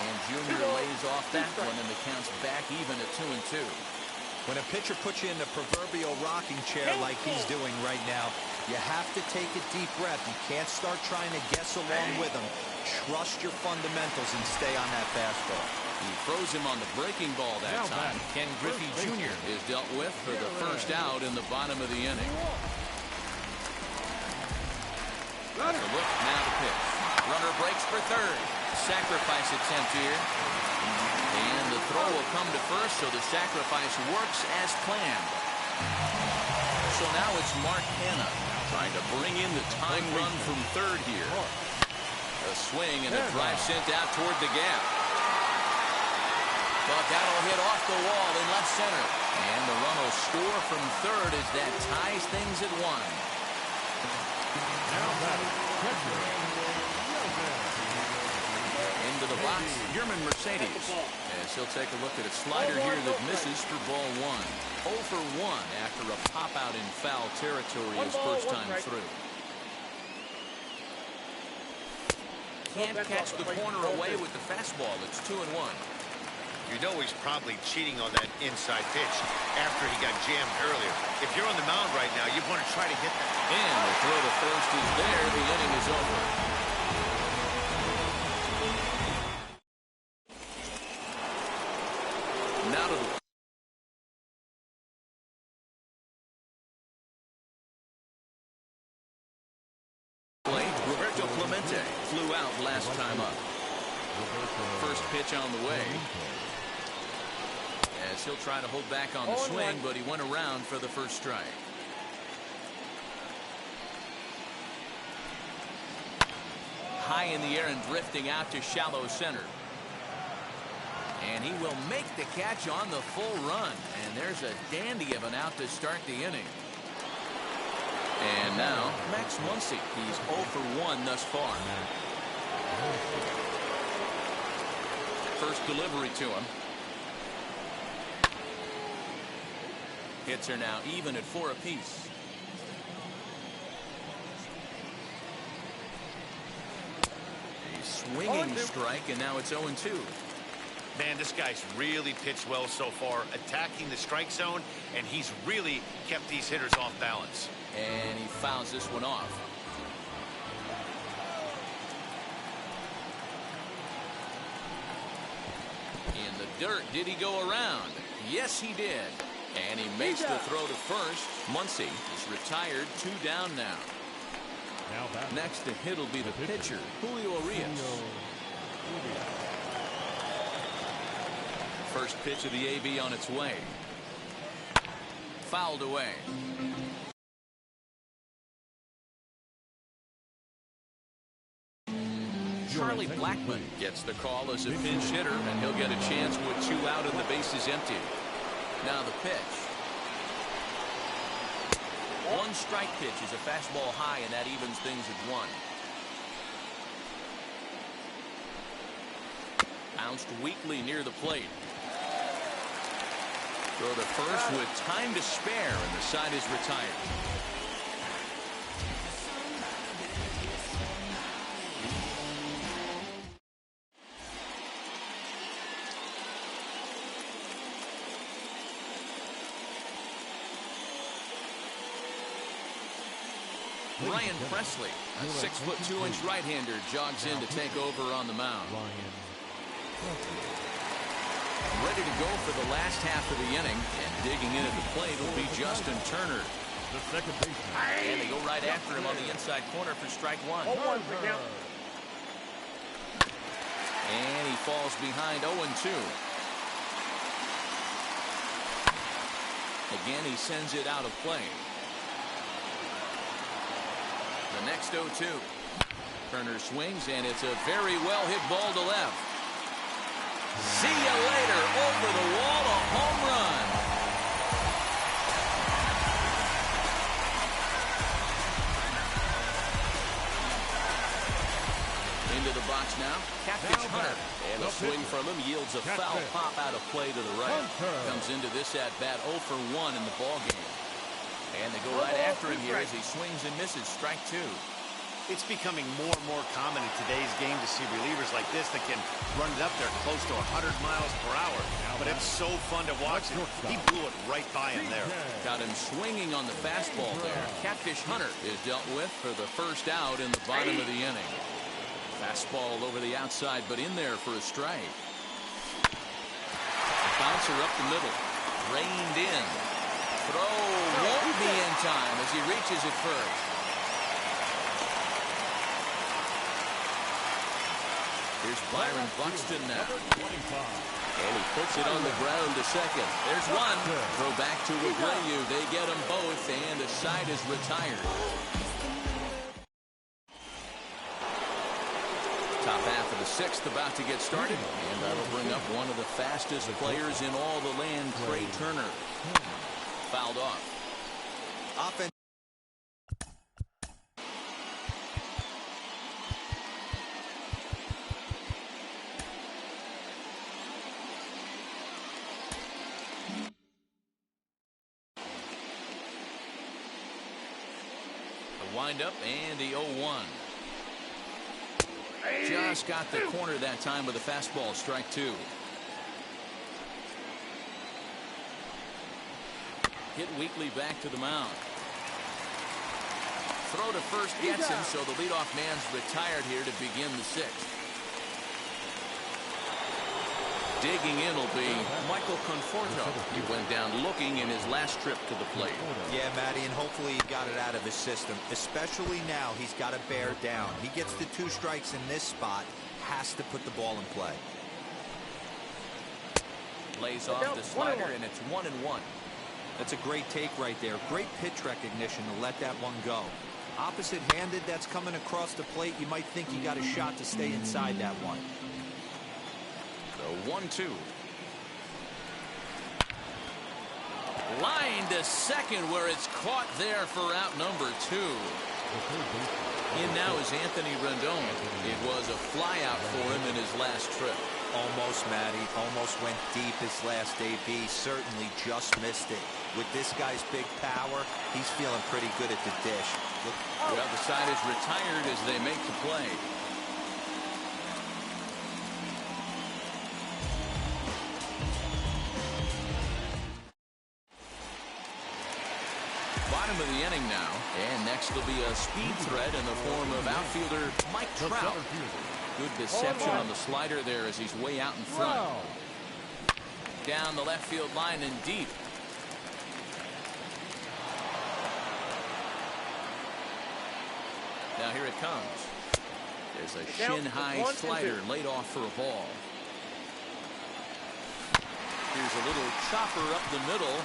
And Junior lays off that one, and the count's back even at 2-2. When a pitcher puts you in the proverbial rocking chair like he's doing right now, you have to take a deep breath. You can't start trying to guess along with him. Trust your fundamentals and stay on that fastball. He throws him on the breaking ball that time. Ken Griffey Jr. is dealt with for the first out in the bottom of the inning. That's a look, now the pitch. Runner breaks for third. Sacrifice attempt here. And the throw will come to first, so the sacrifice works as planned. So now it's Mark Hanna trying to bring in the tying run from third here. A swing and a drive sent out toward the gap. But that'll hit off the wall in left center. And the run will score from third as that ties things at 1. Now batting, Into the box, Yerman Mercedes. As he'll take a look at a slider here that misses for ball 1. 0 for 1 after a pop out in foul territory his first time through. Can't catch the corner away with the fastball. It's 2-1. You know he's probably cheating on that inside pitch after he got jammed earlier. If you're on the mound right now, you want to try to hit that. And the throw to first is there. The inning is over. Now to the plate. Roberto Clemente flew out last time up. First pitch on the way. As he'll try to hold back on the swing, but he went around for the first strike. High in the air and drifting out to shallow center. And he will make the catch on the full run. And there's a dandy of an out to start the inning. And now, Max Muncy. He's 0 for 1 thus far. First delivery to him. Hits are now even at 4 apiece. A swinging strike, and now it's 0-2. Man, this guy's really pitched well so far, attacking the strike zone, and he's really kept these hitters off balance. And he fouls this one off. In the dirt, did he go around? Yes, he did. And he makes the throw to first. Muncy is retired, 2 down now. Next to hit will be the pitcher, Julio Urias. First pitch of the AB on its way. Fouled away. Charlie Blackmon gets the call as a pinch hitter, and he'll get a chance with 2 out and the bases empty. Now the pitch. 1 strike pitch is a fastball high, and that evens things at 1. Bounced weakly near the plate. Throw to first with time to spare, and the side is retired. Ryan Presley, a 6'2" right-hander, jogs in to take over on the mound. Ready to go for the last half of the inning, and digging in at the plate will be Justin Turner. The second baseman. And they go right after him on the inside corner for strike 1. And he falls behind 0-2. Again, he sends it out of play. The next 0-2. Turner swings, and it's a very well hit ball to left. See you later. Over the wall, a home run. Into the box now. Catfish Hunter. And a swing from him yields a foul pop out of play to the right. Comes into this at bat 0 for 1 in the ball game. And they go right after him here as he swings and misses. Strike 2. It's becoming more and more common in today's game to see relievers like this that can run it up there close to 100 miles per hour. But it's so fun to watch it. He blew it right by him there. Got him swinging on the fastball there. Catfish Hunter is dealt with for the first out in the bottom of the inning. Fastball over the outside, but in there for a strike. Bouncer up the middle. Reined in. Throw won't be in time as he reaches it first. Here's Byron Buxton now. And he puts it on the ground to second. There's one. Throw back to Abreu. They get them both, and the side is retired. Top half of the sixth about to get started. And that'll bring up one of the fastest players in all the land, Trey Turner. Fouled off. Offense. Wind up and the 0-1. Just got the corner that time with a fastball. Strike 2. Hit weakly back to the mound. Throw to first gets him, so the leadoff man's retired here to begin the sixth. Digging in will be Michael Conforto. He went down looking in his last trip to the plate. Yeah, Matty, and hopefully he got it out of his system. Especially now, he's got to bear down. He gets the 2 strikes in this spot, has to put the ball in play. Lays off the slider, and it's 1-1. That's a great take right there. Great pitch recognition to let that one go. Opposite-handed, that's coming across the plate. You might think you got a shot to stay inside that one. 1-2. Line to second where it's caught there for out number 2. In now is Anthony Rendon. It was a flyout for him in his last trip. Almost, Matty. Almost went deep his last AB. Certainly just missed it. With this guy's big power, he's feeling pretty good at the dish. Look. Well, the side is retired as they make the play. Bottom of the inning now, and next will be a speed threat in the form of outfielder Mike Trout. Good deception on the slider there as he's way out in front. Down the left field line and deep. Now here it comes. There's a shin-high slider laid off for a ball. Here's a little chopper up the middle.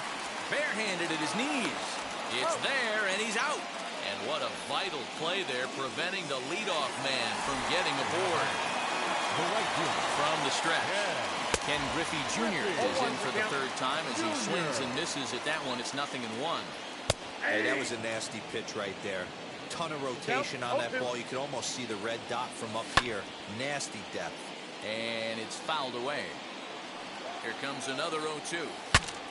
Barehanded at his knees. It's there, and he's out. And what a vital play there, preventing the leadoff man from getting aboard. From the stretch. Ken Griffey Jr. is in for the third time as he swings and misses at that one. It's 0-1. Hey, that was a nasty pitch right there. Ton of rotation on that ball. You could almost see the red dot from up here. Nasty depth. And it's fouled away. Here comes another 0-2.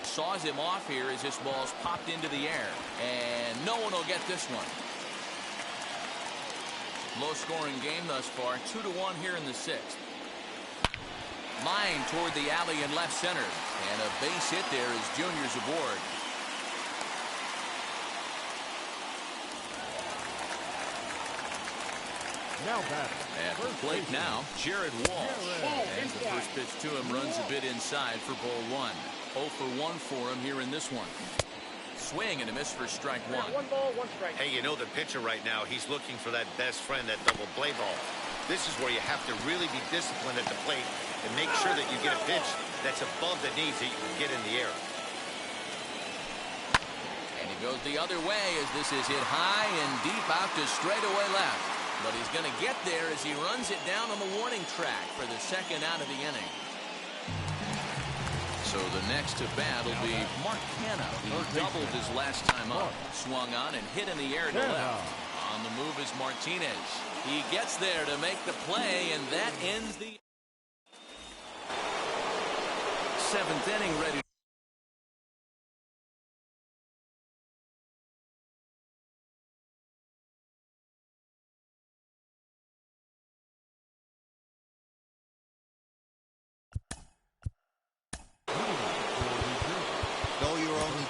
Saws him off here as this ball's popped into the air. And no one will get this one. Low-scoring game thus far. 2-1 here in the sixth. Line toward the alley in left center. And a base hit there as Junior's aboard. Now back. At the plate now, Jared Walsh. And the first pitch to him runs a bit inside for ball 1. 0 for 1 for him here in this one. Swing and a miss for strike 1. 1 ball, 1 strike. Hey, you know the pitcher right now, he's looking for that best friend, that double play ball. This is where you have to really be disciplined at the plate and make sure that you get a pitch that's above the knees that you can get in the air. Goes the other way as this is hit high and deep out to straightaway left. But he's going to get there as he runs it down on the warning track for the second out of the inning. So the next to bat will be Mark Canha. He doubled his last time up. Swung on and hit in the air to left. On the move is Martinez. He gets there to make the play, and that ends the seventh inning. Ready.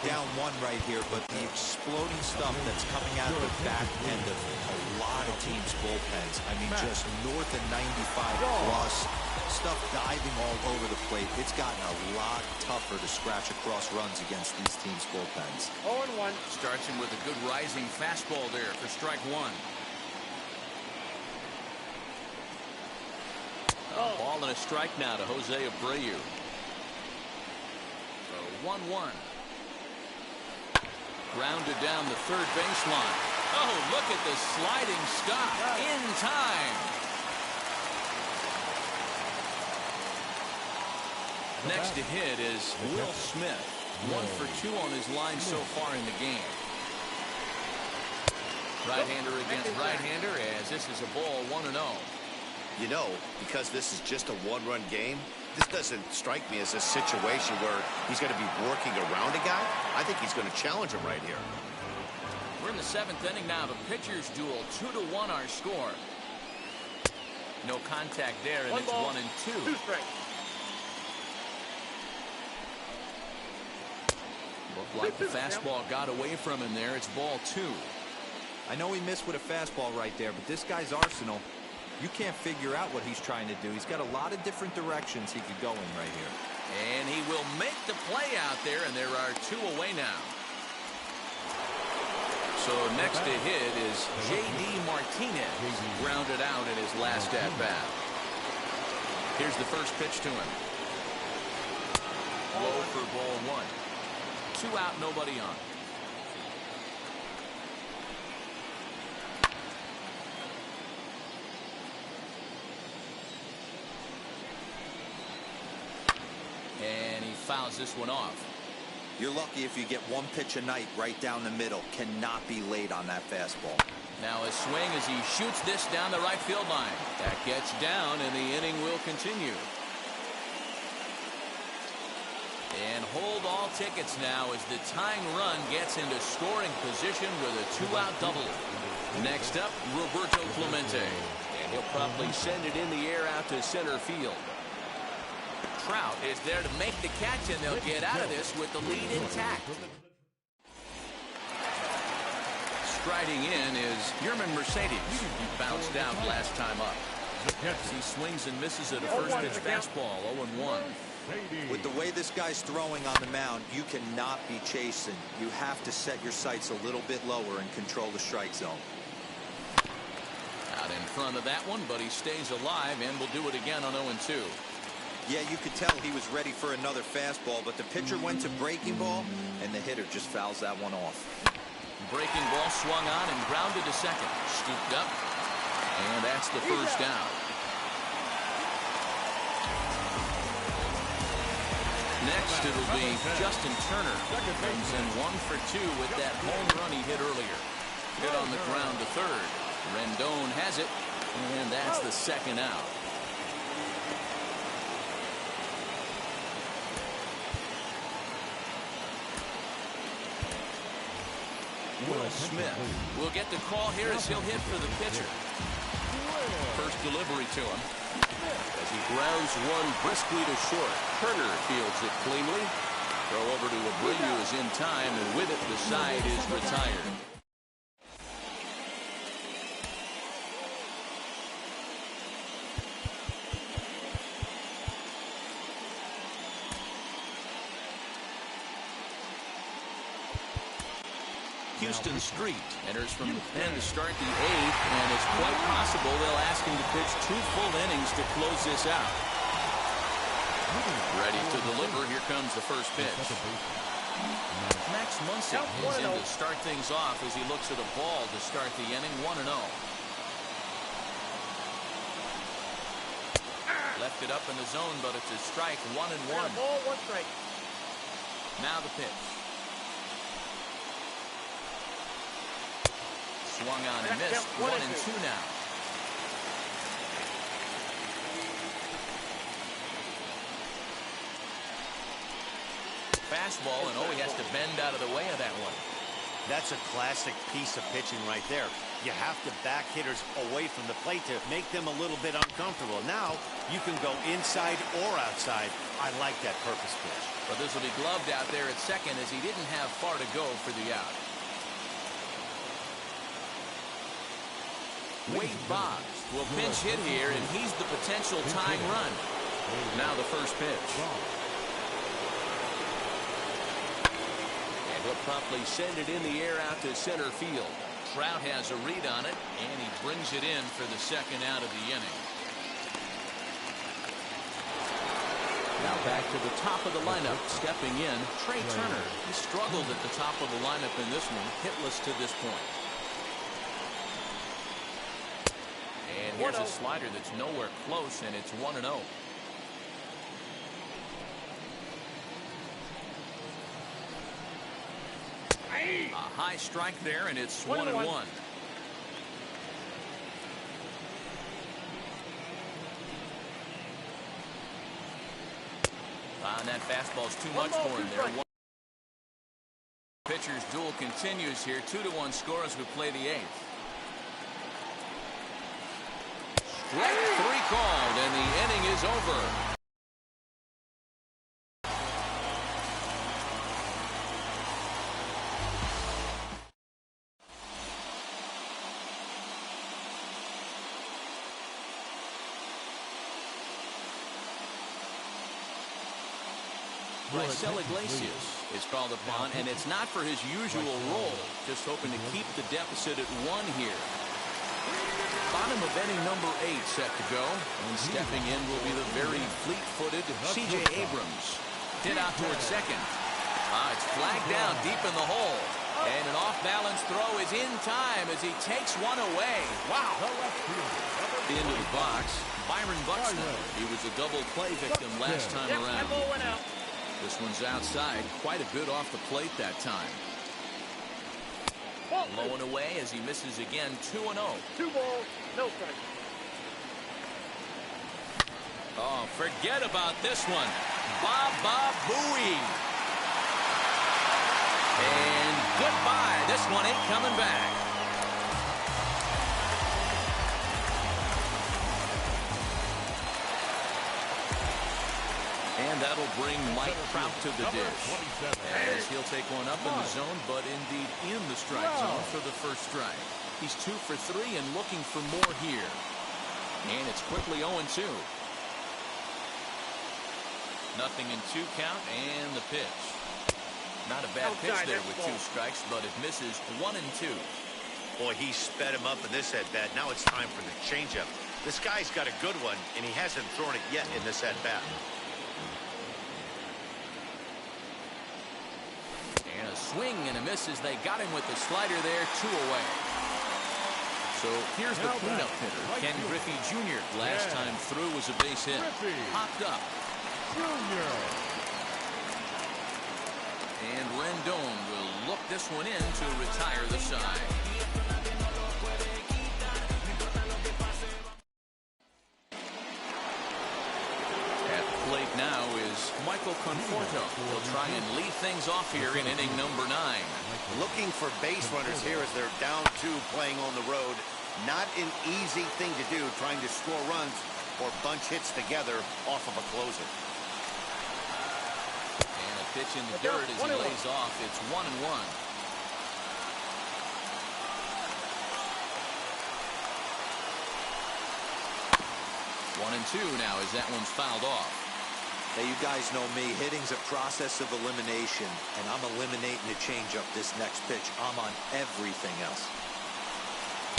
Down one right here, but the exploding stuff that's coming out of the back end of a lot of teams' bullpens. I mean, just north of 95 plus, stuff diving all over the plate. It's gotten a lot tougher to scratch across runs against these teams' bullpens. 0-1. Starts him with a good rising fastball there for strike one. A ball and a strike now to Jose Abreu. 1-1. Grounded down the third baseline. Oh, look at the sliding stop in time. Next to hit is Will Smith. 1 for 2 on his line so far in the game. Right-hander against right-hander as this is a ball 1-0. You know, because this is just a one-run game, this doesn't strike me as a situation where he's going to be working around a guy. I think he's going to challenge him right here. We're in the seventh inning now. The pitchers duel. 2-1 our score. No contact there, and it's 1-2. 2 strikes. Looked like the fastball got away from him there. It's ball 2. I know he missed with a fastball right there, but this guy's arsenal, you can't figure out what he's trying to do. He's got a lot of different directions he could go in right here. And he will make the play out there, and there are 2 away now. So next to hit is J.D. Martinez, grounded out in his last at-bat. Here's the first pitch to him. Low for ball 1. 2 out, nobody on. And he fouls this one off. You're lucky if you get one pitch a night right down the middle. Cannot be late on that fastball. Now a swing as he shoots this down the right field line. That gets down, and the inning will continue. And hold all tickets now as the tying run gets into scoring position with a 2-out double. Next up, Roberto Clemente. And he'll probably send it in the air out to center field. Trout is there to make the catch, and they'll get out of this with the lead intact. Striding in is Yerman Mercedes. He bounced out last time up. He swings and misses at a first pitch fastball, 0-1. With the way this guy's throwing on the mound, you cannot be chasing. You have to set your sights a little bit lower and control the strike zone. Out in front of that one, but he stays alive and will do it again on 0-2. Yeah, you could tell he was ready for another fastball, but the pitcher went to breaking ball, and the hitter just fouls that one off. Breaking ball swung on and grounded to second. Scooped up, and that's the first down. Next, it'll be Justin Turner. Comes in 1 for 2 with that home run he hit earlier. Hit on the ground to third. Rendon has it, and that's the second out. Will Smith will get the call here as he'll hit for the pitcher. First delivery to him as he grounds one briskly to short. Turner fields it cleanly. Throw over to Abreu is in time, and with it the side is retired. Houston Street enters from the pen to start the 8th, and it's quite possible they'll ask him to pitch 2 full innings to close this out. Ready to deliver. Here comes the first pitch. Max Muncy is in to start things off as he looks at a ball to start the inning. 1-0. Left it up in the zone, but it's a strike. 1-1. Ball, 1 strike. Now the pitch. Swung on and missed. 1-2 now. Fastball, and he has to bend out of the way of that one. That's a classic piece of pitching right there. You have to back hitters away from the plate to make them a little bit uncomfortable. Now you can go inside or outside. I like that purpose pitch. But this will be gloved out there at second as he didn't have far to go for the out. Wade Boggs will pinch hit here, and he's the potential tying run. Now the first pitch. And he'll promptly send it in the air out to center field. Trout has a read on it, and he brings it in for the second out of the inning. Now back to the top of the lineup, stepping in, Trey Turner. He struggled at the top of the lineup in this one, hitless to this point. And here's a slider that's nowhere close, and it's 1-0. A high strike there, and it's 1-1. And that fastball's too much for him there. Pitcher's duel continues here. 2-1 score as we play the 8th. Strike 3 called, and the inning is over. Raisel Iglesias is called upon, and it's not for his usual role. Just hoping to keep the deficit at 1 here. Bottom of inning number 8 set to go, and stepping in will be the very fleet-footed C.J. Abrams. Hit out towards second. It's flagged down deep in the hole, and an off-balance throw is in time as he takes one away. Wow! Into the box, Byron Buxton. He was a double play victim last time around. This one's outside, quite a bit off the plate that time. Low and away as he misses again. 2-0. 2 balls, no strike. Oh, forget about this one. Baba Booey. And goodbye. This one ain't coming back. And that'll bring Mike Trout to the dish. As he'll take one up in the zone, but indeed in the strike zone for the first strike. He's 2 for 3 and looking for more here. And it's quickly 0-2. Nothing in 2 count, and the pitch. Not a bad pitch there with 2 strikes, but it misses 1-2. Boy, he sped him up in this at-bat. Now it's time for the changeup. This guy's got a good one, and he hasn't thrown it yet in this at-bat. And a swing and a miss as they got him with the slider there. 2 away. So here's the cleanup hitter, Ken Griffey Jr. Last time through was a base hit. Popped up. And Rendon will look this one in to retire the side. At the plate now is Michael Conforto. He'll try and lead things off here in inning number 9. Looking for base runners here as they're down 2 playing on the road. Not an easy thing to do, trying to score runs or bunch hits together off of a closer. And a pitch in the dirt as he lays off. It's 1-1. 1-2 now as that one's fouled off. Hey, you guys know me. Hitting's a process of elimination, and I'm eliminating the changeup this next pitch. I'm on everything else.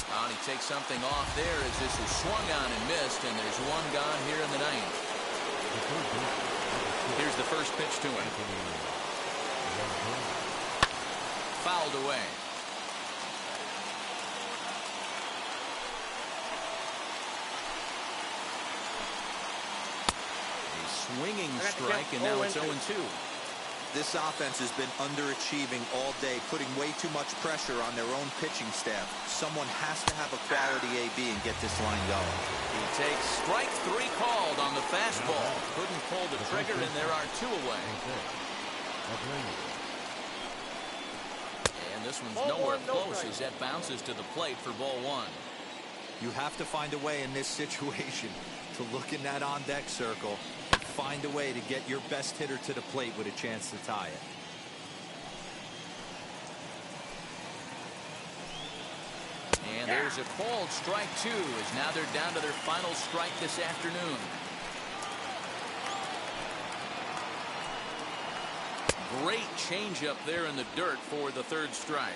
And he takes something off there as this is swung on and missed, and there's one gone here in the 9th. Here's the first pitch to him. Fouled away. A swinging strike, and now it's 0-2. This offense has been underachieving all day, putting way too much pressure on their own pitching staff. Someone has to have a quality AB and get this line going. He takes strike 3 called on the fastball. Couldn't pull the trigger, and there are 2 away. And this one's nowhere close as that bounces to the plate for ball 1. You have to find a way in this situation to look in that on-deck circle and find a way to get your best hitter to the plate with a chance to tie it. And there's a called strike 2 as now they're down to their final strike this afternoon. Great changeup there in the dirt for the 3rd strike.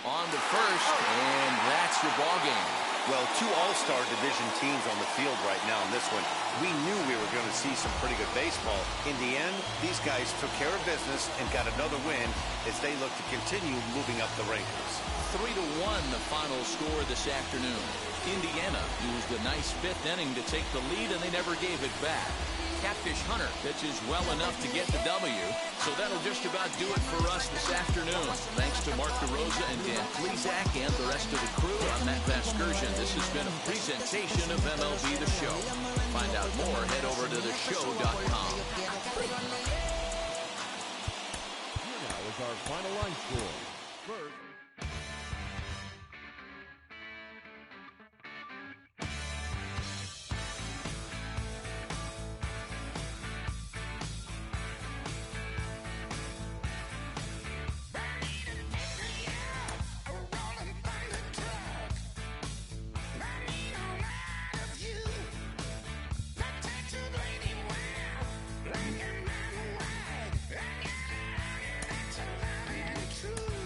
On to first, and that's your ball game. Well, 2 all-star division teams on the field right now in this one. We knew we were going to see some pretty good baseball. In the end, these guys took care of business and got another win as they look to continue moving up the rankings. 3-1 the final score this afternoon. Indiana used a nice 5th inning to take the lead, and they never gave it back. Catfish Hunter pitches well enough to get the W, so that'll just about do it for us this afternoon. Thanks to Mark DeRosa and Dan Plezak and the rest of the crew. I'm Matt Vasgersian. This has been a presentation of MLB The Show. To find out more, head over to theshow.com. Here now is our final line score. First, True.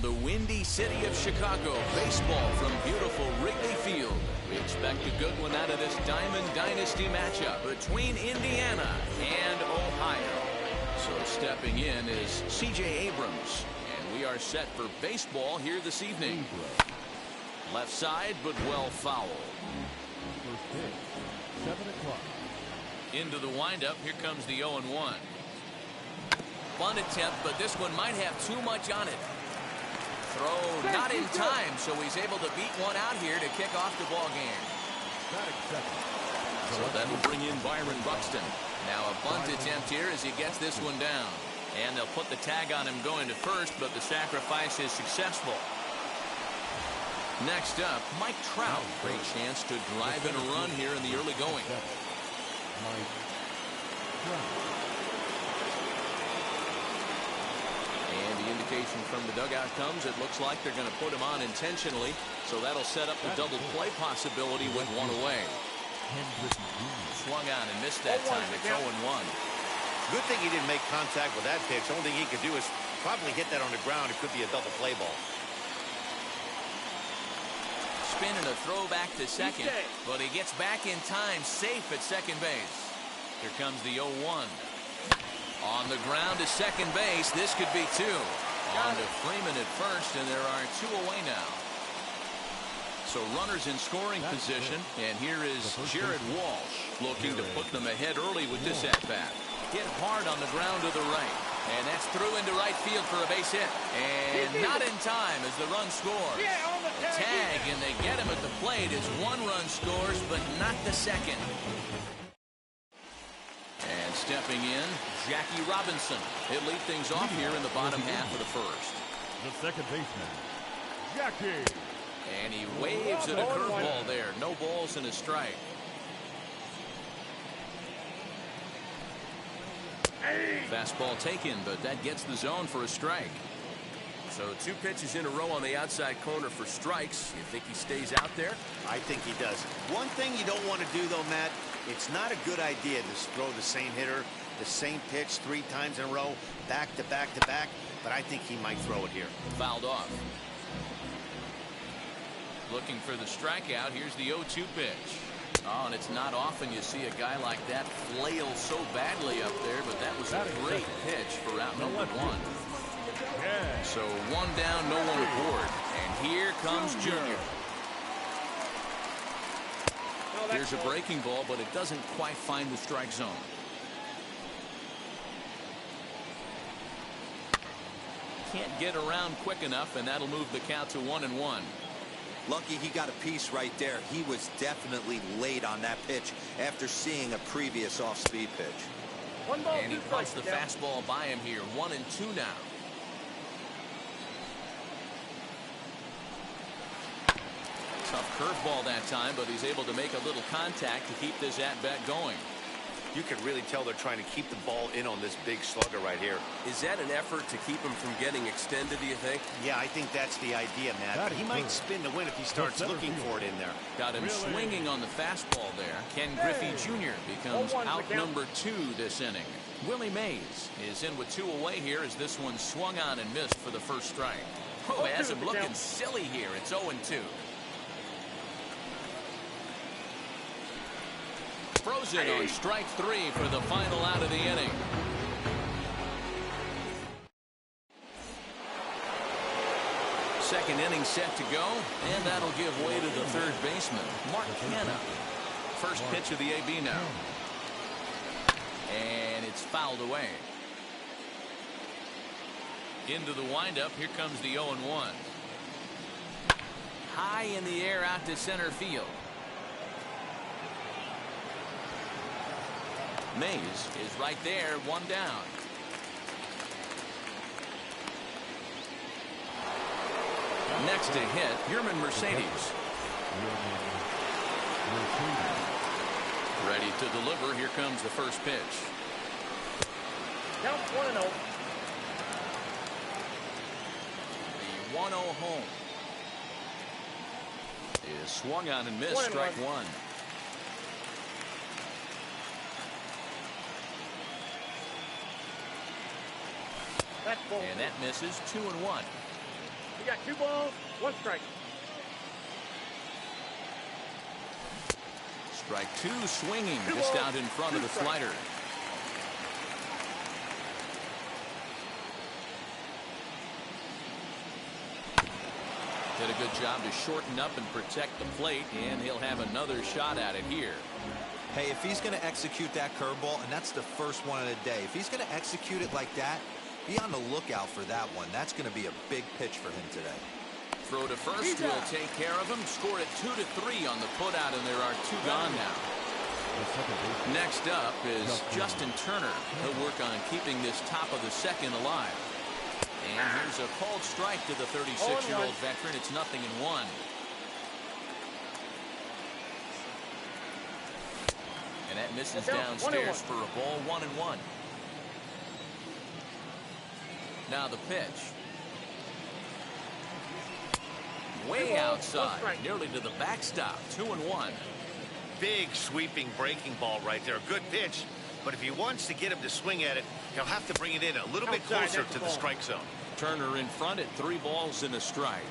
From the windy city of Chicago, baseball from beautiful Wrigley Field. We expect a good one out of this Diamond Dynasty matchup between Indiana and Ohio. So stepping in is C.J. Abrams, and we are set for baseball here this evening. Left side, but well fouled. First pitch, 7 o'clock. Into the windup, here comes the 0-1. Bunt attempt, but this one might have too much on it. Throw not in time, so he's able to beat one out here to kick off the ball game. So that'll bring in Byron Buxton. Now a bunt attempt here as he gets this one down. And they'll put the tag on him going to first, but the sacrifice is successful. Next up, Mike Trout. Great chance to drive in a run here in the early going. And the indication from the dugout comes, it looks like they're going to put him on intentionally, so that'll set up the double play possibility with one away. Swung on and missed that time. It's 0-1. Good thing he didn't make contact with that pitch. Only thing he could do is probably hit that on the ground. It could be a double play ball. Spin and a throw back to second, but he gets back in time, safe at second base. Here comes the 0-1. On the ground to second base. This could be two. On to Freeman at first, and there are two away now. So runners in scoring position, and here is Jared Walsh looking to put them ahead early with this at-bat. Hit hard on the ground to the right, and that's through into right field for a base hit. And not in time as the run scores. A tag, and they get him at the plate as one run scores, but not the second. And stepping in, Jackie Robinson. He'll lead things off here in the bottom half of the first. The second baseman, Jackie. And he waves at a curveball there. No balls and a strike. Fastball taken, but that gets the zone for a strike. So two pitches in a row on the outside corner for strikes. You think he stays out there? I think he does. One thing you don't want to do, though, Matt, it's not a good idea to throw the same hitter, the same pitch 3 times in a row, back to back to back, but I think he might throw it here. Fouled off. Looking for the strikeout. Here's the 0-2 pitch. Oh, and it's not often you see a guy like that flail so badly up there, but that was a great pitch for out number 1. So one down, no one aboard. And here comes Junior. Here's a breaking ball, but it doesn't quite find the strike zone. Can't get around quick enough, and that'll move the count to 1-1. Lucky he got a piece right there. He was definitely late on that pitch after seeing a previous off-speed pitch. And he punched the fastball by him here. 1-2 now. Tough curveball that time, but he's able to make a little contact to keep this at-bat going. You can really tell they're trying to keep the ball in on this big slugger right here. Is that an effort to keep him from getting extended, do you think? Yeah, I think that's the idea, Matt. He might spin to win if he starts looking for it in there. Got him swinging on the fastball there. Ken Griffey Jr. becomes out number 2 this inning. Willie Mays is in with 2 away here as this one swung on and missed for the first strike. Oh, has him looking silly here. It's 0-2. Frozen on strike 3 for the final out of the inning. Second inning set to go, and that'll give way to the third baseman, Mark Canha. First pitch of the AB now. And it's fouled away. Into the windup, here comes the 0-1. High in the air out to center field. Mays is right there, 1 down. Next to hit, Yerman Mercedes. Ready to deliver. Here comes the first pitch. Count 1-0. The 1-0 home is swung on and missed. Strike 1. And that misses. 2-1. You got 2 balls, 1 strike. Strike 2, swinging just out in front of the slider. Did a good job to shorten up and protect the plate, and he'll have another shot at it here. Hey, if he's going to execute that curveball, and that's the first one of the day, if he's going to execute it like that, be on the lookout for that one. That's going to be a big pitch for him today. Throw to first will take care of him. Score it 2-3 on the putout, and there are 2 gone now. Next up is Justin Turner. He'll work on keeping this top of the second alive. And here's a called strike to the 36-year-old veteran. It's 0-1. And that misses downstairs for a ball, 1-1. Now the pitch. Way outside, nearly to the backstop, 2-1. Big sweeping breaking ball right there. Good pitch. But if he wants to get him to swing at it, he'll have to bring it in a little bit closer to the strike zone. Turner in front at 3 balls and a strike.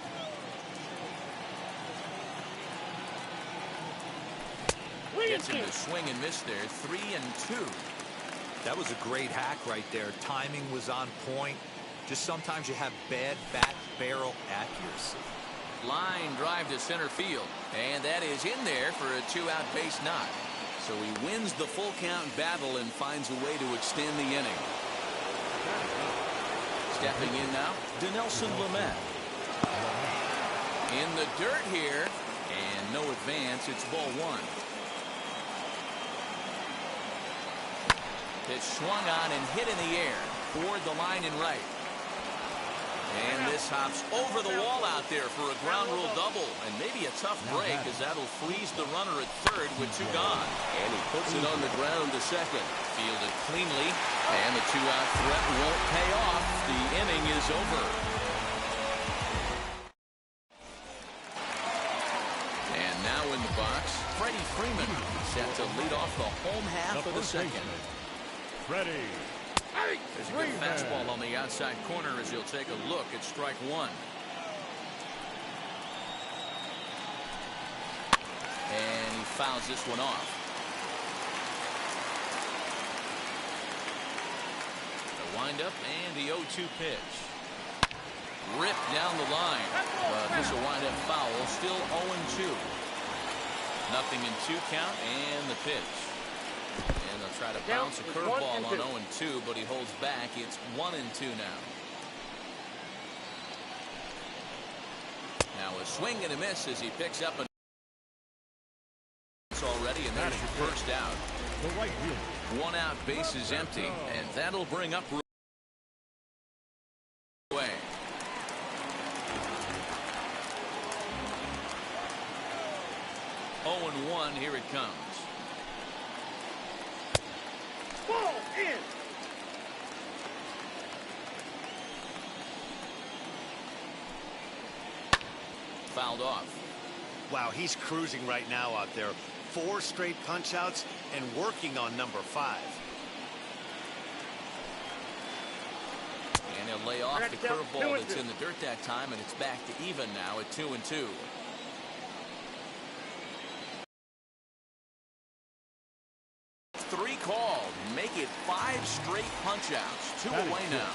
Gets him to swing and miss there. 3-2. That was a great hack right there. Timing was on point. Just sometimes you have bad bat barrel accuracy. Line drive to center field, and that is in there for a 2-out base knock. So he wins the full count battle and finds a way to extend the inning. Stepping in now, Dinelson Lamet. In the dirt here, and no advance. It's ball 1. Pitch swung on and hit in the air toward the line and right. And this hops over the wall out there for a ground rule double, and maybe a tough break as that'll freeze the runner at third with 2 gone. And he puts it on the ground to second. Fielded cleanly, and the 2-out threat won't pay off. The inning is over. And now in the box, Freddie Freeman set to lead off the home half of the second. Freddie. There's a good fastball on the outside corner as he'll take a look at strike 1. And he fouls this one off. The windup and the 0-2 pitch. Ripped down the line. But this will wind up foul. Still 0-2. 0-2 count and the pitch. Try to bounce a curveball on 0-2, but he holds back. It's 1-2 now. Now a swing and a miss as he picks up already, and there's your first out. 1 out, base is empty, and that'll bring up away. Oh, 0-1, here it comes. Ball in. Fouled off. Wow, he's cruising right now out there. 4 straight punch outs and working on number 5. And he'll lay off the curveball that's in the dirt that time, and it's back to even now at 2-2. Called. Make it 5 straight punch outs. 2 away now.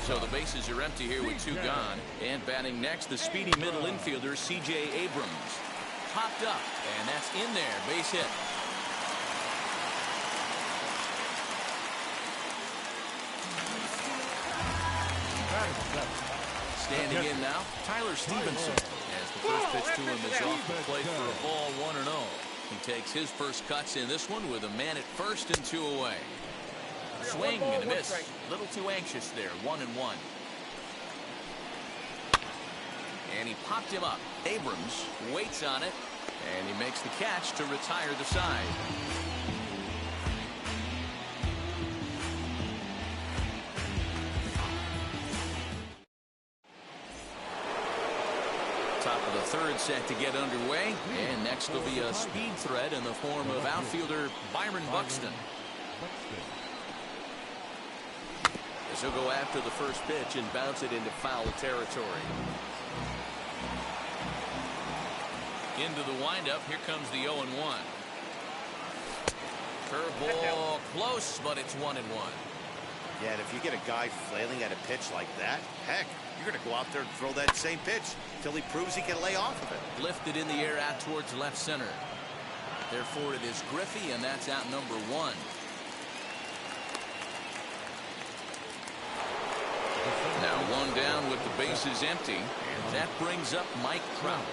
So the bases are empty here with 2 gone. And batting next, the speedy middle infielder C.J. Abrams. Popped up, and that's in there. Base hit. Standing in now, Tyler Stevenson. As the first pitch to him is off the plate for a ball, 1-0. He takes his first cuts in this one with a man at first and 2 away. Swing and a miss. A little too anxious there. 1-1. And he popped him up. Abrams waits on it, and he makes the catch to retire the side. Top of the third set to get underway, and next will be a speed threat in the form of outfielder Byron Buxton. The as he'll go after the first pitch and bounce it into foul territory. Into the windup. Here comes the 0-1. Curveball close, but it's 1-1. Yeah, and if you get a guy flailing at a pitch like that, heck, you're going to go out there and throw that same pitch till he proves he can lay off of it. Lifted in the air out towards left center. Therefore, it is Griffey, and that's out number 1. Now 1 down with the bases empty, and that brings up Mike Trout.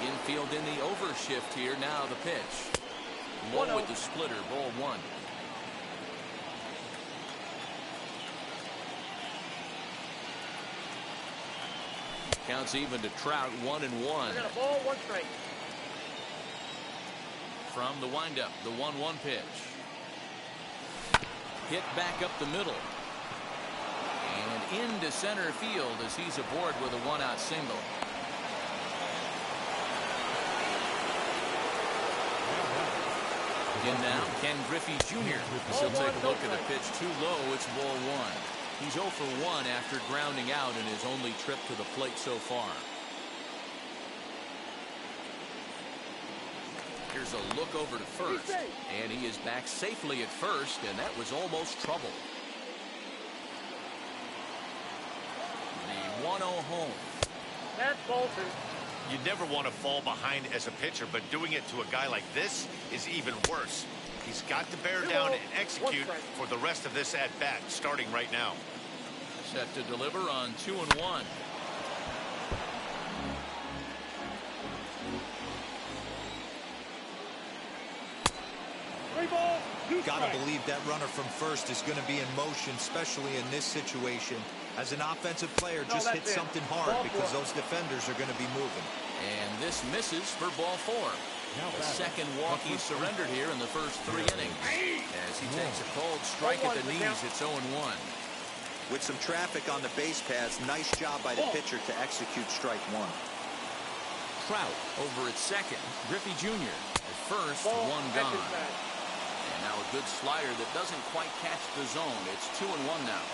Infield in the overshift here. Now the pitch. Low with the splitter. Ball 1. Counts even to Trout. 1-1. I got a ball, 1 strike. From the windup, the 1-1 pitch. Hit back up the middle. And into center field as he's aboard with a 1-out single. In now, Ken Griffey Jr. He'll take a look at the pitch too low. It's ball 1. He's 0 for 1 after grounding out in his only trip to the plate so far. Here's a look over to first, and he is back safely at first, and that was almost trouble. The 1-0 home. That's ball 2. You never want to fall behind as a pitcher, but doing it to a guy like this is even worse. He's got to bear down and execute for the rest of this at-bat, starting right now. Set to deliver on 2-1. Gotta believe that runner from first is going to be in motion, especially in this situation. As an offensive player, just hit something hard because those defenders are going to be moving. And this misses for ball 4. The second walk he surrendered here in the first 3 innings. As he takes a cold strike at the knees, it's 0-1. With some traffic on the base paths, nice job by the pitcher to execute strike 1. Trout over at second. Griffey Jr. at first, 1 gone. And now a good slider that doesn't quite catch the zone. It's 2-1 now.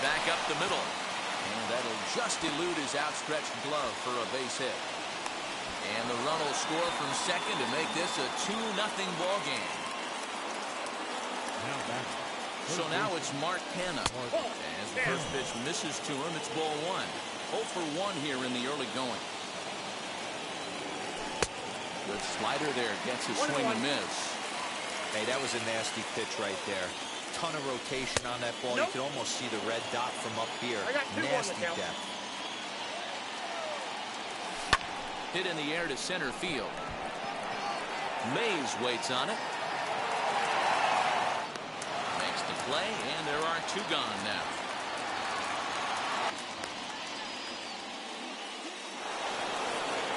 Back up the middle. And that'll just elude his outstretched glove for a base hit. And the run will score from second to make this a 2-0 ball game. So now it's Mark Canha. As the first pitch misses to him, it's ball 1. 0 for 1 here in the early going. Good slider there. Gets a swing and miss. Hey, that was a nasty pitch right there. Ton of rotation on that ball. You can almost see the red dot from up here. Nasty depth. Hit in the air to center field. Mays waits on it. Makes the play, and there are 2 gone now.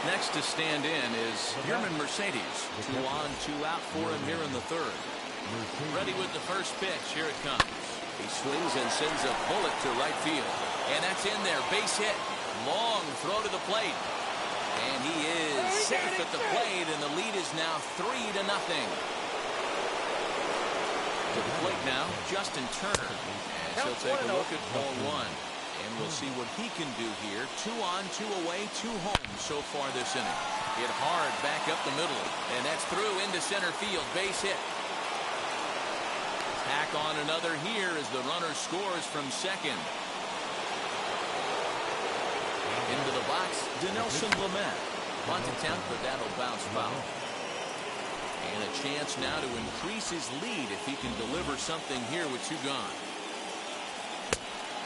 Next to stand in is Herman Mercedes. 2 on, 2 out for him here in the 3rd. Ready with the first pitch. Here it comes. He swings and sends a bullet to right field. And that's in there. Base hit. Long throw to the plate. And he is safe at the plate, and the lead is now 3-0. To the plate now, Justin Turner. As he'll take a look at ball 1. And we'll see what he can do here. 2 on, 2 away, 2 home so far this inning. Hit hard back up the middle. And that's through into center field. Base hit. Tack on another here as the runner scores from second. Into the box, Dinelson Lamet. Bunt attempt, but that'll bounce foul. And a chance now to increase his lead if he can deliver something here with 2 gone.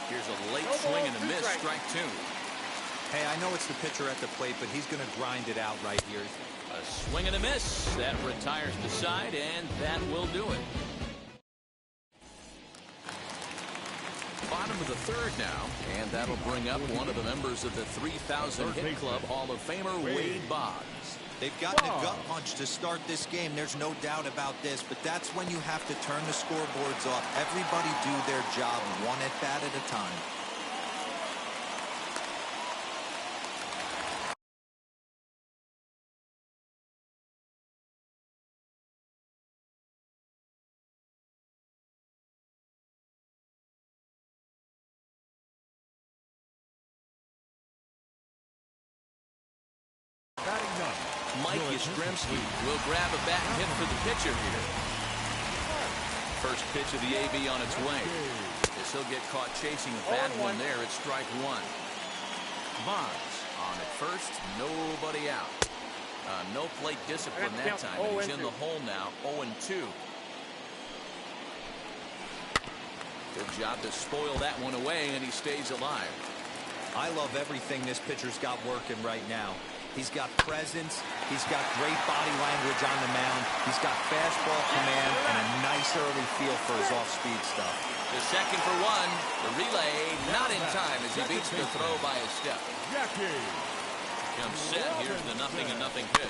Here's a late swing and a miss, strike 2. Hey, I know it's the pitcher at the plate, but he's going to grind it out right here. A swing and a miss. That retires the side, and that will do it. Bottom of the 3rd now, and that'll bring up one of the members of the 3,000 Hit Club Hall of Famer, Wade Boggs. They've gotten a gut punch to start this game. There's no doubt about this, but that's when you have to turn the scoreboards off. Everybody do their job 1 at-bat at a time. Mike Yastrzemski will grab a bat and hit for the pitcher here. First pitch of the AB on its way. As he'll get caught chasing a bad one there, it's strike one. Bonds on at first, nobody out. No plate discipline that time, and he's in the hole now, 0-2. Good job to spoil that one away, and he stays alive. I love everything this pitcher's got working right now. He's got presence, he's got great body language on the mound, he's got fastball command, and a nice early feel for his off-speed stuff. The second for one, the relay not in time as he beats the throw by a step. Comes set, here's the 0-0 pitch.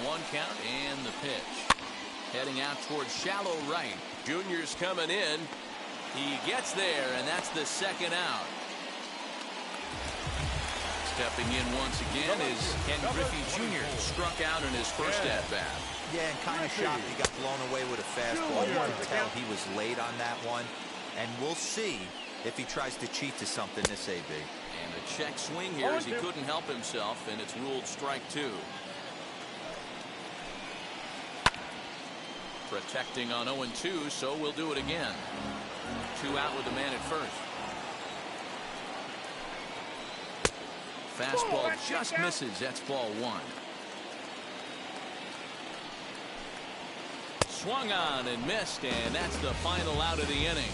One count and the pitch. Heading out towards shallow right. Junior's coming in. He gets there, and that's the second out. Stepping in once again is Ken Griffey Jr. Struck out in his first at-bat. Yeah, and kind of shocked he got blown away with a fastball. You can tell he was late on that one. And we'll see if he tries to cheat to something this AB. And a check swing here as he couldn't help himself, and it's ruled strike two. Protecting on 0-2, so we'll do it again. 2 out with the man at first. Fastball just misses. That's ball one. Swung on and missed, and that's the final out of the inning.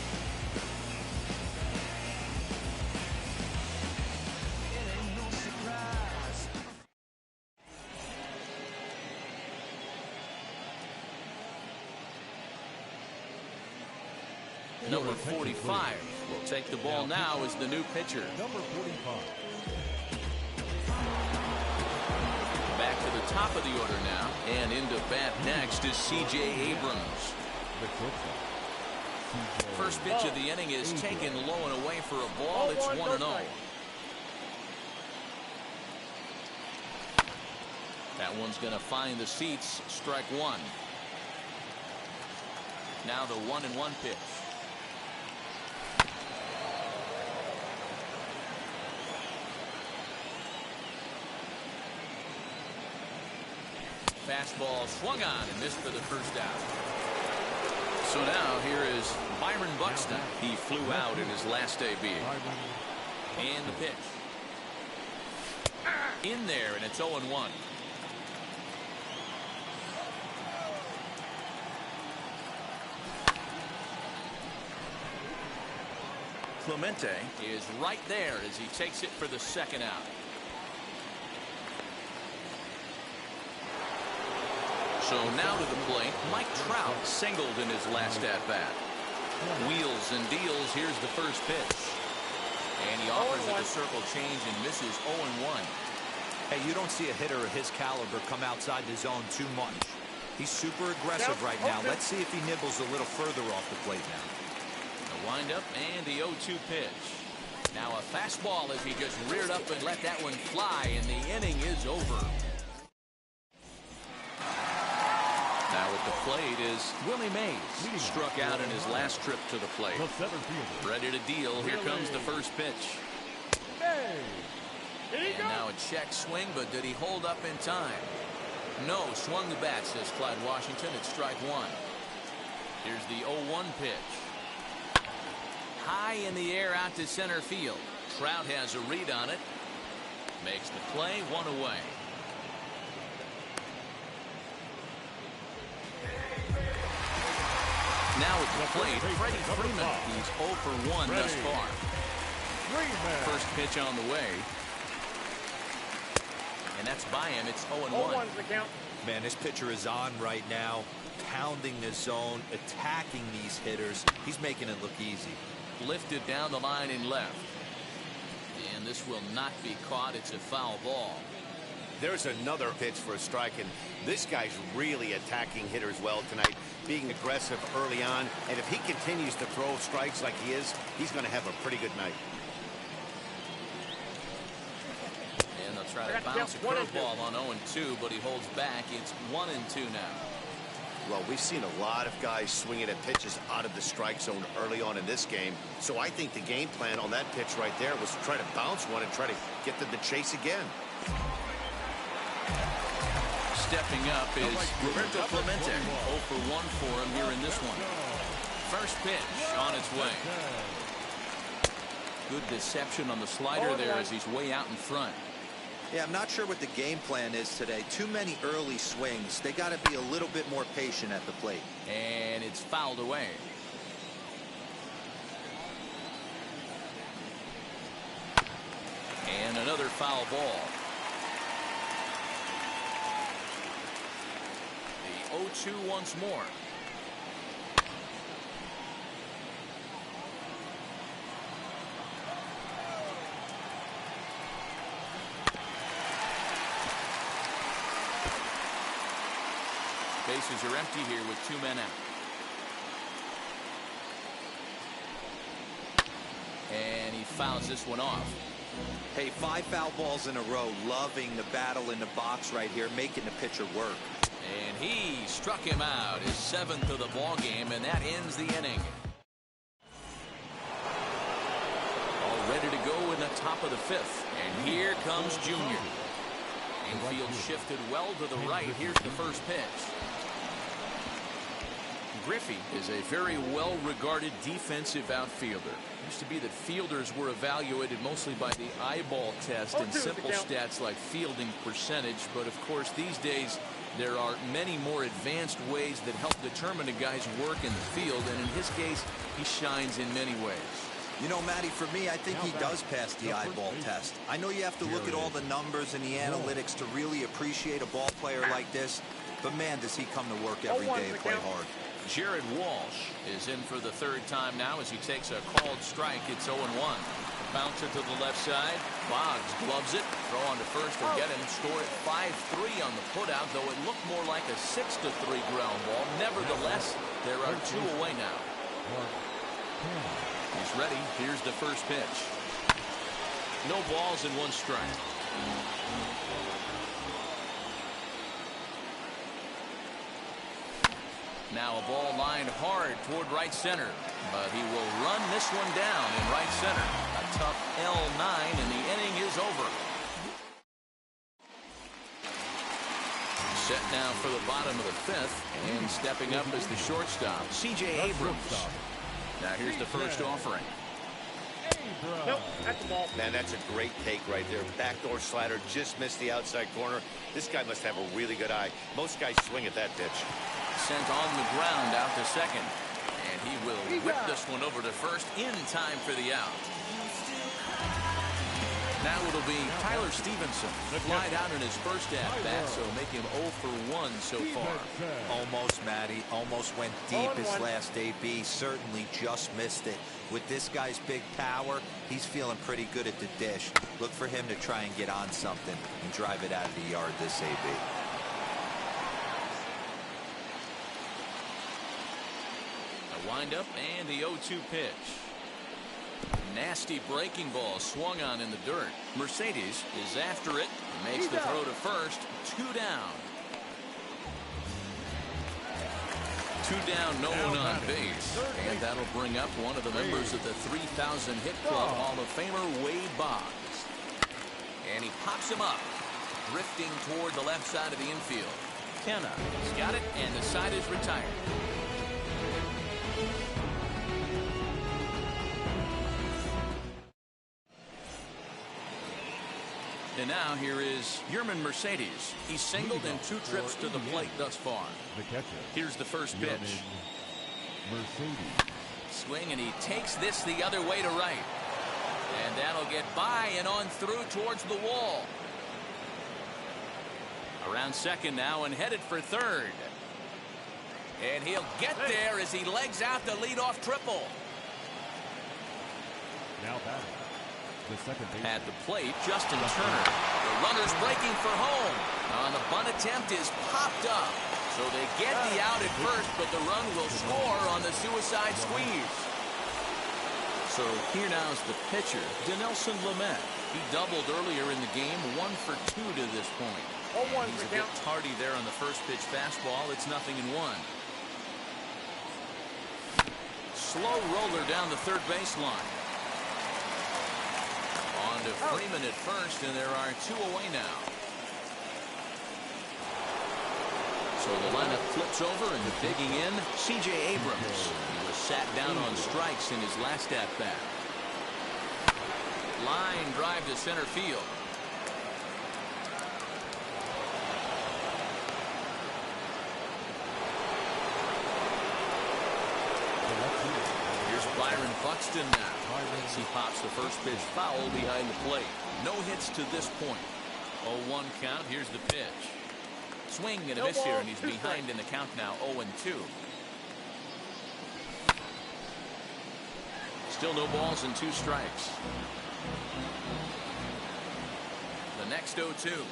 Number 45 will take the ball now as the new pitcher. Number 45. Back to the top of the order now, and into bat next is C.J. Abrams. First pitch of the inning is taken low and away for a ball. It's 1-0. That one's going to find the seats. Strike one. Now the 1-1 pitch. Fastball swung on and missed for the first out. So now here is Byron Buxton. He flew out in his last AB. And the pitch. In there, and it's 0-1. Clemente is right there as he takes it for the second out. So now to the plate, Mike Trout singled in his last at-bat. Wheels and deals. Here's the first pitch. And he offers it a circle change and misses 0-1. Hey, you don't see a hitter of his caliber come outside the zone too much. He's super aggressive right now. Let's see if he nibbles a little further off the plate now. The windup and the 0-2 pitch. Now a fastball as he just reared up and let that one fly, and the inning is over. Now at the plate is Willie Mays. Struck out in his last trip to the plate. Ready to deal. Here comes the first pitch. And now a check swing, but did he hold up in time? No, swung the bat, says Clyde Washington. It's strike one. Here's the 0-1 pitch. High in the air out to center field. Trout has a read on it. Makes the play, one away. Now at the plate, Freddie Freeman. He's 0 for 1 thus far. First pitch on the way. And that's by him. It's 0-1. Man, this pitcher is on right now, pounding the zone, attacking these hitters. He's making it look easy. Lifted down the line and left. And this will not be caught. It's a foul ball. There's another pitch for a strike, and this guy's really attacking hitters well tonight. being aggressive early on. And if he continues to throw strikes like he is, he's going to have a pretty good night. And they'll try to bounce a curveball on 0-2, but he holds back. It's 1-2 now. Well, we've seen a lot of guys swinging at pitches out of the strike zone early on in this game. So I think the game plan on that pitch right there was to try to bounce one and try to get them to chase again. Stepping up is Roberto Clemente. 0 for 1 for him here in this one. First pitch on its way. Good deception on the slider there as he's way out in front. Yeah, I'm not sure what the game plan is today. Too many early swings. They got to be a little bit more patient at the plate. And it's fouled away. And another foul ball. The 0-2 once more. Bases are empty here with 2 men out. And he fouls this one off. Hey, 5 foul balls in a row. Loving the battle in the box right here, making the pitcher work. And he struck him out, his 7th of the ball game, and that ends the inning. All ready to go in the top of the 5th. And here comes Junior. Infield shifted well to the right. Here's the first pitch. Griffey is a very well-regarded defensive outfielder. Used to be that fielders were evaluated mostly by the eyeball test and simple stats like fielding percentage. But of course, these days, there are many more advanced ways that help determine a guy's work in the field. And in his case, he shines in many ways. You know, Matty, for me, I think he does pass the eyeball test. I know you have to look at all the numbers and the analytics to really appreciate a ball player like this. But, man, does he come to work every day and play hard. Jared Walsh is in for the 3rd time now as he takes a called strike. It's 0-1. Bouncer to the left side. Boggs gloves it. Throw on to first will get him. Score at 5-3 on the putout, though it looked more like a 6-3 ground ball. Nevertheless, there are 2 away now. He's ready. Here's the first pitch. No balls and 1 strike. Now a ball lined hard toward right center, but he will run this one down in right center. A tough L9, and the inning is over. Set now for the bottom of the 5th, and stepping up is the shortstop, C.J. Abrams. Now here's the first offering. Nope, that's the ball. Man, that's a great take right there. Backdoor slider just missed the outside corner. This guy must have a really good eye. Most guys swing at that pitch. Sent on the ground out to second. And he will whip this one over to first in time for the out. Now it'll be Tyler Stevenson. Flied out in his first at-bat, so make him 0 for 1 so far. Almost, Matty. Almost went deep his last AB. Certainly just missed it. With this guy's big power, he's feeling pretty good at the dish. Look for him to try and get on something and drive it out of the yard this AB. Windup and the 0-2 pitch. Nasty breaking ball swung on in the dirt. Mercedes is after it. Makes the throw to first. 2 down. 2 down, no one on base. And that'll bring up one of the members of the 3,000 hit club, Hall of Famer Wade Boggs. And he pops him up, drifting toward the left side of the infield. Kenna has got it, and the side is retired. And now here is Yerman Mercedes. He's singled in 2 trips to the plate thus far. Here's the first pitch. Swing, and he takes this the other way to right. And that'll get by and on through towards the wall. Around second now and headed for third. And he'll get there as he legs out the leadoff triple. Now batting. At the plate, Justin Turner. The runner's breaking for home. On the bunt attempt is popped up. So they get the out at first, but the run will score on the suicide squeeze. So here now is the pitcher, Dinelson Lamet. He doubled earlier in the game, 1 for 2 to this point. He's a bit tardy there on the first pitch fastball. It's 0-1. Slow roller down the third baseline. On to Freeman at first, and there are 2 away now. So the lineup flips over, and digging in, C.J. Abrams. He was sat down on strikes in his last at-bat. Line drive to center field. Here's Byron Buxton now. As he pops the first pitch foul behind the plate. No hits to this point. 0-1 count. Here's the pitch. Swing and a miss here, and he's behind in the count now, 0-2. Still no balls and 2 strikes. The next 0-2.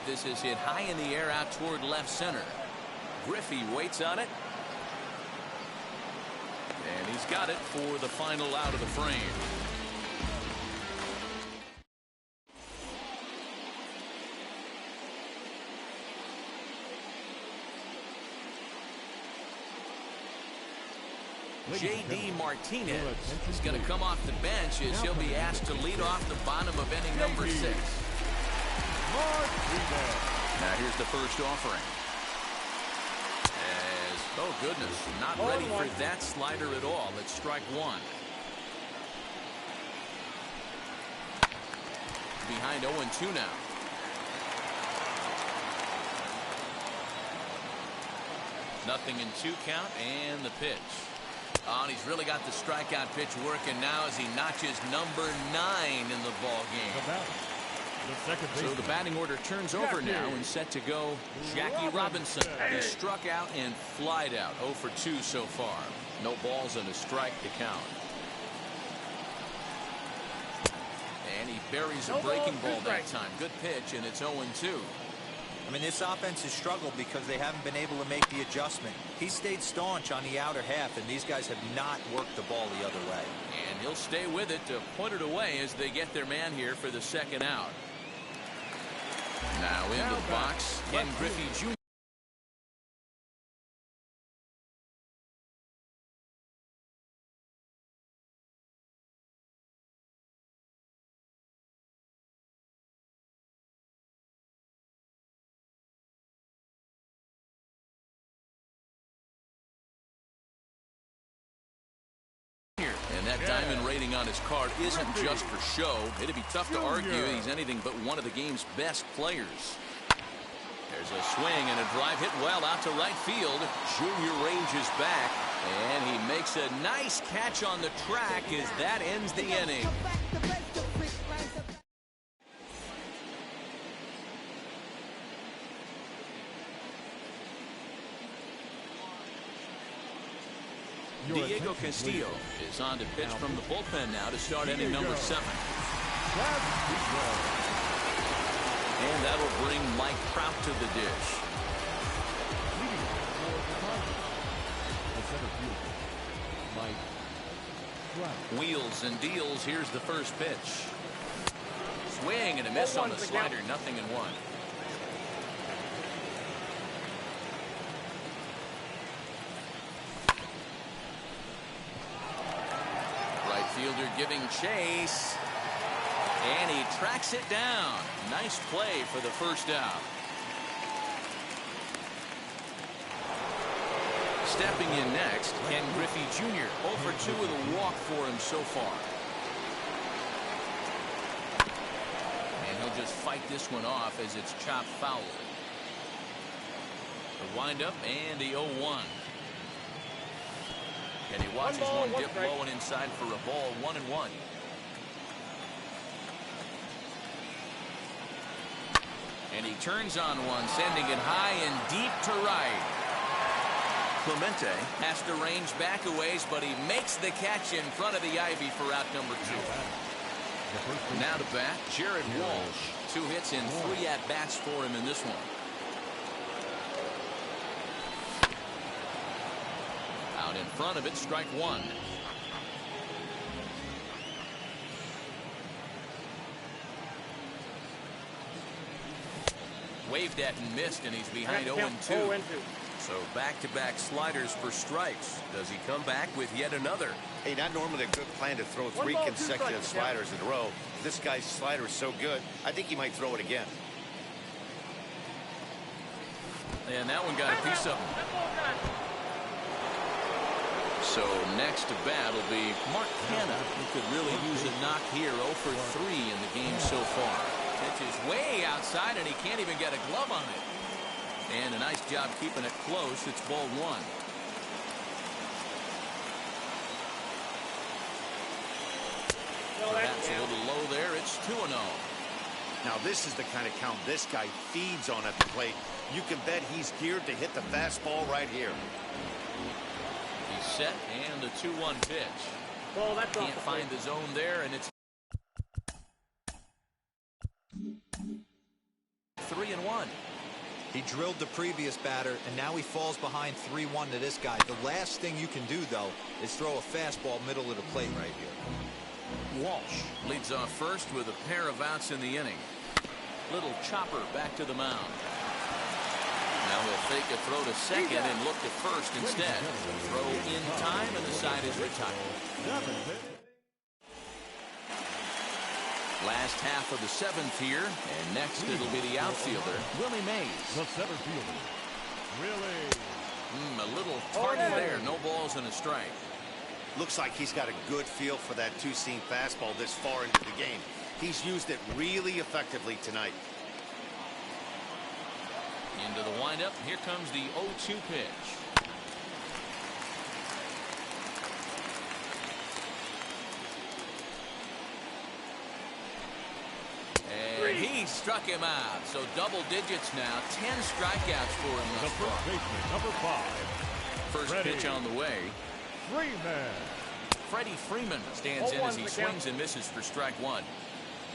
This is hit high in the air out toward left center. Griffey waits on it. And he's got it for the final out of the frame. J.D. Martinez is going to come off the bench as he'll be asked to lead off the bottom of inning number 6. Now here's the first offering. Oh, goodness. Not ready for that slider at all. Let's strike 1. Behind 0-2 now. Nothing in 2 count, and the pitch. Oh, and he's really got the strikeout pitch working now as he notches number 9 in the ball game. So the batting order turns over now and set to go Jackie Robinson. He struck out and flied out. 0 for 2 so far. No balls and a strike to count. And he buries a breaking ball that time. Good pitch, and it's 0-2. I mean, this offense has struggled because they haven't been able to make the adjustment. He stayed staunch on the outer half, and these guys have not worked the ball the other way. And he'll stay with it to put it away as they get their man here for the second out. Now into the box, Ken Griffey Jr. And that diamond rating on his card isn't just for show. It'd be tough to argue he's anything but one of the game's best players. There's a swing and a drive hit well out to right field. Junior ranges back, and he makes a nice catch on the track as that ends the inning. Diego Castillo is on to pitch from the bullpen now to start inning number 7. And that'll bring Mike Trout to the dish. Wheels and deals. Here's the first pitch. Swing and a miss on the slider. 0-1. Fielder giving chase, and he tracks it down. Nice play for the first out. Stepping in next, Ken Griffey Jr. 0 for 2 with a walk for him so far. And he'll just fight this one off as it's chopped foul. The windup and the 0-1. And he watches one dip low and inside for a ball. 1-1. And he turns on one, sending it high and deep to right. Clemente has to range back a ways, but he makes the catch in front of the ivy for out number 2. Now to bat, Jared Walsh. 2 hits and 3 at-bats for him in this one. Out in front of it, strike 1. Waved at and missed, and he's behind 0-2. So back-to-back sliders for strikes. Does he come back with yet another? Hey, not normally a good plan to throw 3 consecutive sliders in a row. This guy's slider is so good, I think he might throw it again. And that one got a piece of him. So next to bat will be Mark Canha, who could really use a knock here. 0 for 3 in the game so far. Pitch is way outside, and he can't even get a glove on it. And a nice job keeping it close. It's ball 1. Perhaps a little low there. It's 2-0. Now this is the kind of count this guy feeds on at the plate. You can bet he's geared to hit the fastball right here. He's set, and the 2-1 pitch. Well, that's can't find the zone there, and it's 3-1. He drilled the previous batter, and now he falls behind 3-1 to this guy. The last thing you can do, though, is throw a fastball middle of the plate right here. Walsh leads off first with a pair of outs in the inning. Little chopper back to the mound. Now he'll fake a throw to second and look to first instead. Throw in time, and the side is retired. Last half of the 7th here, and next it'll be the outfielder, Willie Mays. The center fielder, Willie. A little tardy there. No balls and a strike. Looks like he's got a good feel for that two-seam fastball this far into the game. He's used it really effectively tonight. Into the windup. Here comes the 0-2 pitch. And he struck him out. So double digits now. 10 strikeouts for him thus far. The first baseman, number 5. First pitch on the way. Freeman. Freddie Freeman stands in as he swings and misses for strike 1.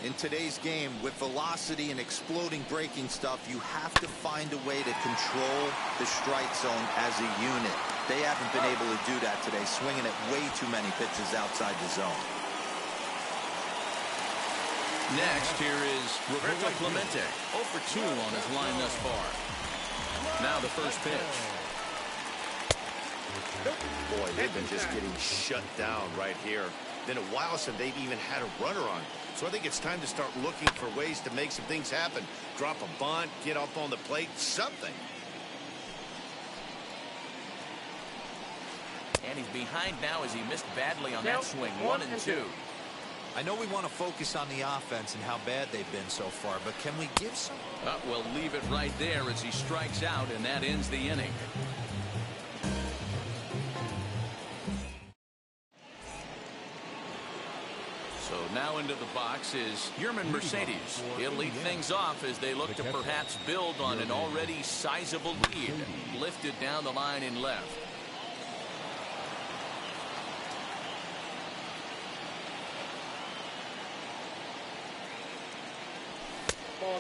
In today's game, with velocity and exploding breaking stuff, you have to find a way to control the strike zone as a unit. They haven't been able to do that today, swinging at way too many pitches outside the zone. Next, here is Roberto Clemente. 0 for 2 on his line thus far. Now the first pitch. Boy, they've been just getting shut down right here. Been a while since they've even had a runner on. So I think it's time to start looking for ways to make some things happen. Drop a bunt, get up on the plate, something. And he's behind now as he missed badly on that swing. 1-2. I know we want to focus on the offense and how bad they've been so far, but can we give some? We'll leave it right there as he strikes out, and that ends the inning. So now into the box is Yerman Mercedes. He'll lead things off as they look to perhaps build on an already sizable lead. Lifted down the line in left.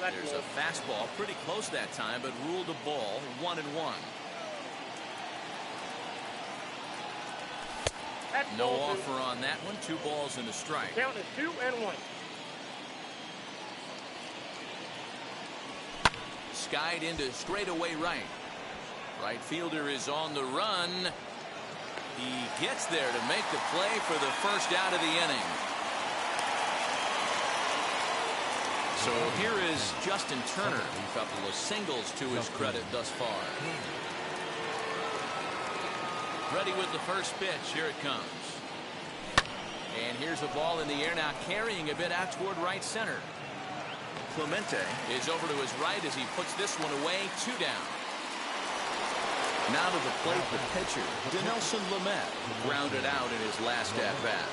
There's a fastball pretty close that time, but ruled a ball. 1-1. No offer on that one. 2 balls and a strike. Count is 2-1. Skied into straightaway right. Right fielder is on the run. He gets there to make the play for the first out of the inning. So here is Justin Turner. A couple of singles to his credit thus far. Ready with the first pitch. Here it comes. And here's a ball in the air now, carrying a bit out toward right center. Clemente is over to his right as he puts this one away. 2 down. Now to the plate, the pitcher, Dinelson Lamet, grounded out in his last at-bat.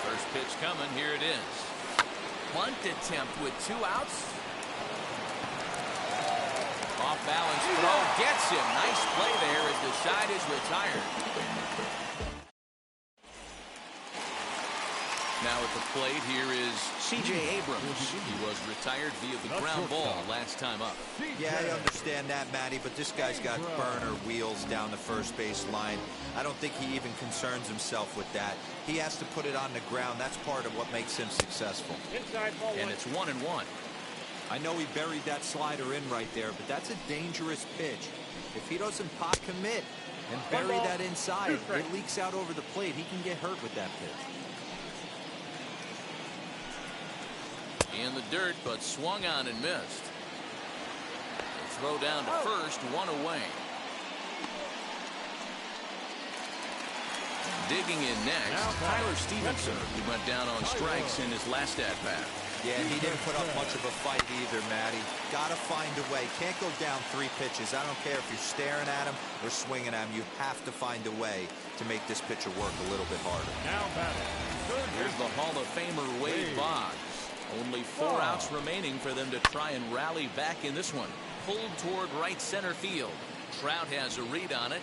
First pitch coming. Here it is. Bunt attempt with 2 outs. Off balance throw gets him. Nice play there as the side is retired. Now at the plate, here is C.J. Abrams. He was retired via the ground ball last time up. Yeah, I understand that, Matty, but this guy's got burner wheels down the first base line. I don't think he even concerns himself with that. He has to put it on the ground. That's part of what makes him successful. And it's 1-1. I know he buried that slider in right there, but that's a dangerous pitch. If he doesn't pot commit and bury that inside, it leaks out over the plate. He can get hurt with that pitch. In the dirt, but swung on and missed. The throw down to first, one away. Digging in next, Tyler Stevenson, who went down on strikes in his last at-bat. Yeah, he didn't put up much of a fight either, Matty. Gotta find a way. Can't go down 3 pitches. I don't care if you're staring at him or swinging at him. You have to find a way to make this pitcher work a little bit harder. Now batting. Here's the Hall of Famer Wade Boggs. Only 4 outs remaining for them to try and rally back in this one. Pulled toward right center field. Trout has a read on it.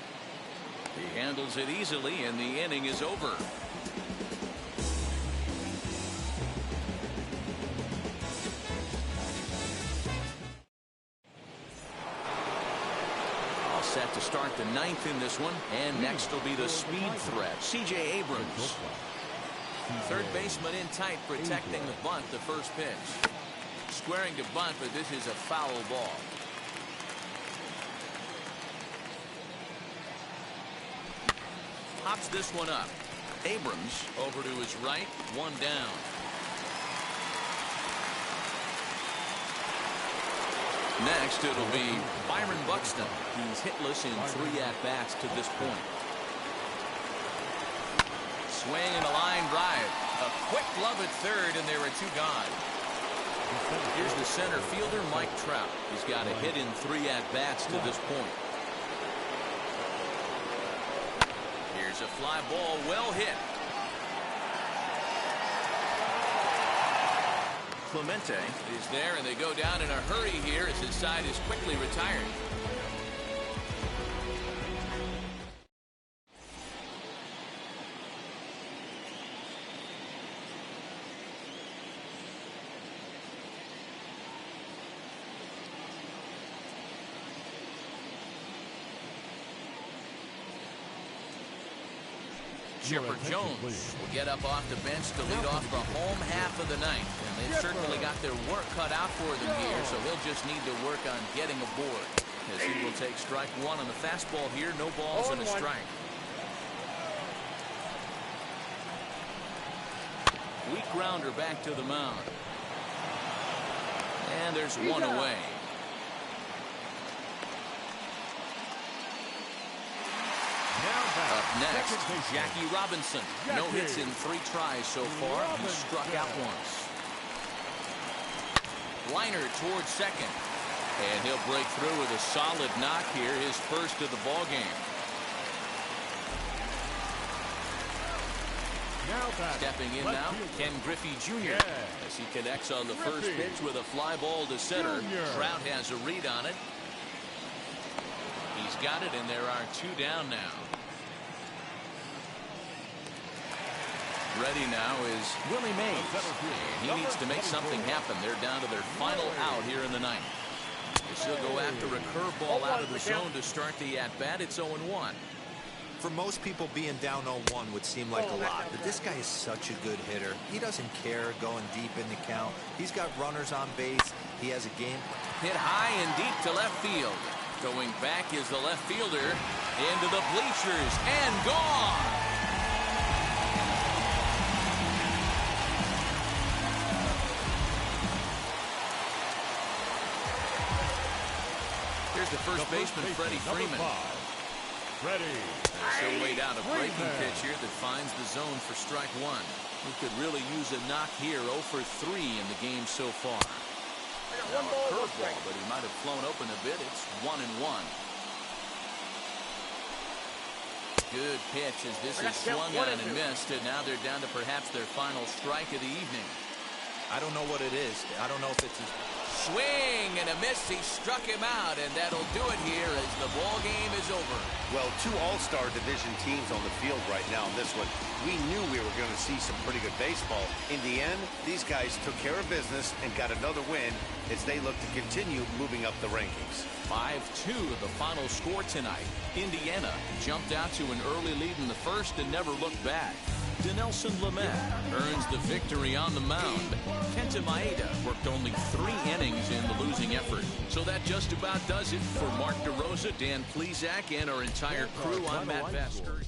He handles it easily, and the inning is over. All set to start the 9th in this one, and next will be the speed threat, C.J. Abrams. Third baseman in tight, protecting the bunt, the first pitch. Squaring to bunt, but this is a foul ball. Pops this one up. Abrams over to his right, one down. Next, it'll be Byron Buxton. He's hitless in 3 at-bats to this point. Swing and a line drive. A quick glove at third, and there are 2 gone. Here's the center fielder, Mike Trout. He's got a hit in 3 at-bats to this point. Here's a fly ball, well hit. Clemente is there, and they go down in a hurry here as his side is quickly retired. Chipper Jones will get up off the bench to lead off the home half of the 9th. And they've certainly got their work cut out for them here, so he'll just need to work on getting aboard. As he will take strike 1 on the fastball here, no balls and a strike. Weak grounder back to the mound. And there's 1 away. Up next, Jackie Robinson. No hits in 3 tries so far. He struck out once. Liner towards second. And he'll break through with a solid knock here, his first of the ball game. Stepping in now, Ken Griffey Jr. As he connects on the first pitch with a fly ball to center. Trout has a read on it. He's got it, and there are 2 down now. Ready now is Willie Mays. And he needs to make something happen. They're down to their final out here in the 9th. He'll go after a curveball out of the zone to start the at-bat. It's 0-1. For most people, being down 0-1 would seem like a lot, but this guy is such a good hitter. He doesn't care going deep in the count. He's got runners on base. He has a game. Hit high and deep to left field. Going back is the left fielder into the bleachers and gone. Here's the first baseman, Freddie Freeman. He'll wait out a breaking pitch here that finds the zone for strike 1. He could really use a knock here. 0 for 3 in the game so far. Now a curveball, but he might have flown open a bit. It's 1-1. Good pitch as this is swung on and missed, and now they're down to perhaps their final strike of the evening. I don't know what it is. I don't know if it's his swing and a miss. He struck him out, and that'll do it here as the ball game is over. Well, two all-star division teams on the field right now in this one. We knew we were going to see some pretty good baseball. In the end, these guys took care of business and got another win as they look to continue moving up the rankings. 5-2 the final score tonight. Indiana jumped out to an early lead in the first and never looked back. Dinelson Lamet earns the victory on the mound. Kenta Maeda worked only 3 innings in the losing effort. So that just about does it for Mark DeRosa, Dan Plesac, and our entire crew. I'm Matt Vasker.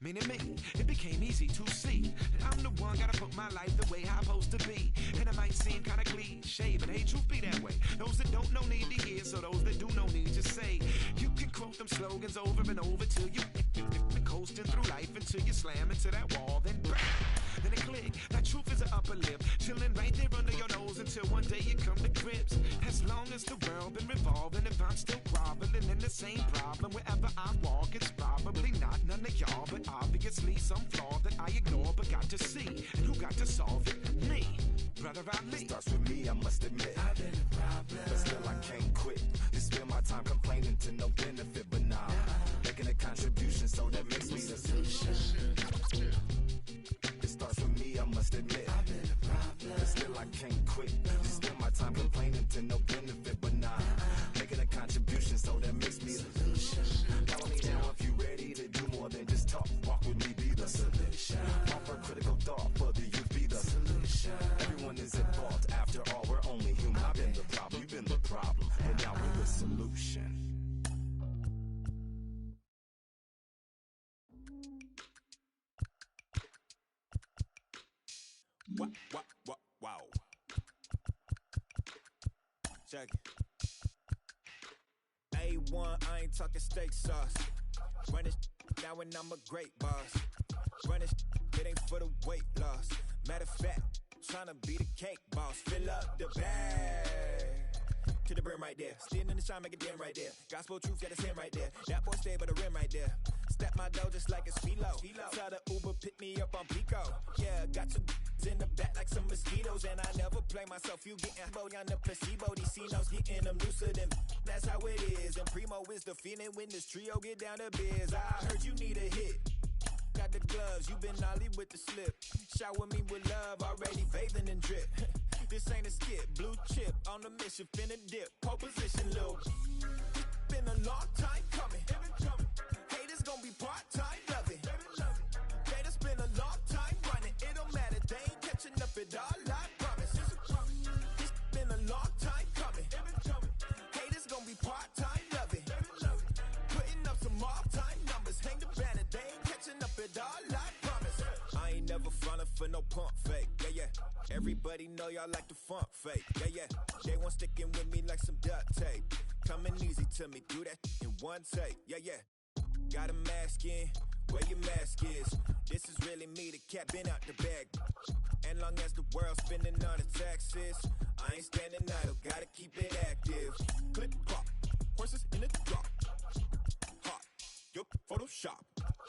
Meaning me, it became easy to see that I'm the one gotta put my life the way I'm supposed to be. And it might seem kinda cliche, but hey, truth be that way. Those that don't know need to hear, so those that do know need to say. You can quote them slogans over and over till you coasting through life until you slam into that wall, then bang, then it click. That truth is an upper lip, chilling right there under your nose until one day you come to grips. As long as the world been revolving, if I'm still groveling in the same problem wherever I walk, it's probably not none of y'all, but obviously some flaw that I ignore but got to see. And who got to solve it? Me, brother Ali. Starts with me, I must admit. I've been a problem, but still I can't quit. You spend my time complaining to no benefit, but nah, making a contribution, so that makes me the solution. It starts with me, I must admit. I've been a problem, but still I can't quit. You spend my time complaining to no benefit, but nah, making a contribution, so that makes me the solution. Follow me now if you ready to do more than just talk. Walk with me, be the solution. Offer critical thought for the youth, be the solution. Everyone is at fault. After all, we're only human. I've been the problem, you've been the problem, and now we're the solution. Wow. Check it. A1, I ain't talking steak sauce. Run this now and I'm a great boss. Run this, it ain't for the weight loss. Matter of fact, tryna be the cake boss. Fill up the bag to the brim right there. Standing in the shine, make a dim right there. Gospel truth, got a sin right there. That boy stay by the rim right there. Step my dough just like it's philo. Tell the Uber, pick me up on Pico. Yeah, got some in the back like some mosquitoes. And I never play myself, you getting bold on the placebo. These C-notes getting them looser than that's how it is. And Primo is the feeling when this trio get down to biz. I heard you need a hit. Got the gloves, you been nolly with the slip. Shower me with love, already bathing in drip. This ain't a skip, blue chip on the mission, finna dip. Pole position, little. Been a long time coming. Haters gon' be part-time, love it. Haters been a long time running. It don't matter, they ain't catching up at all, I promise. It's been a long time coming. Haters gon' be part-time, love it. Putting up some all-time numbers. Hang the banner, they ain't catching up at all, I promise. I ain't never frontin' for no pump fake, yeah. Everybody know y'all like the funk fake, yeah. They want sticking with me like some duct tape. Coming easy to me, do that in one take, yeah. Got a mask in, where your mask is. This is really me, the cat been out the bag. And long as the world's spending on the taxes, I ain't standing idle, gotta keep it active. Clip clock, horses in the drop. Hot, yup, Photoshop.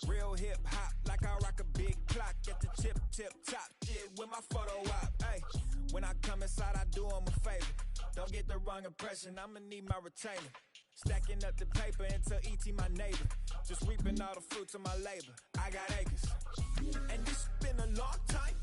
Real hip hop, like I rock a big clock at the tip top. Yeah, with my photo op. Hey, when I come inside, I do them a favor. Don't get the wrong impression, I'ma need my retainer. Stacking up the paper until E.T. my neighbor. Just reaping all the fruits of my labor. I got acres. And this been a long time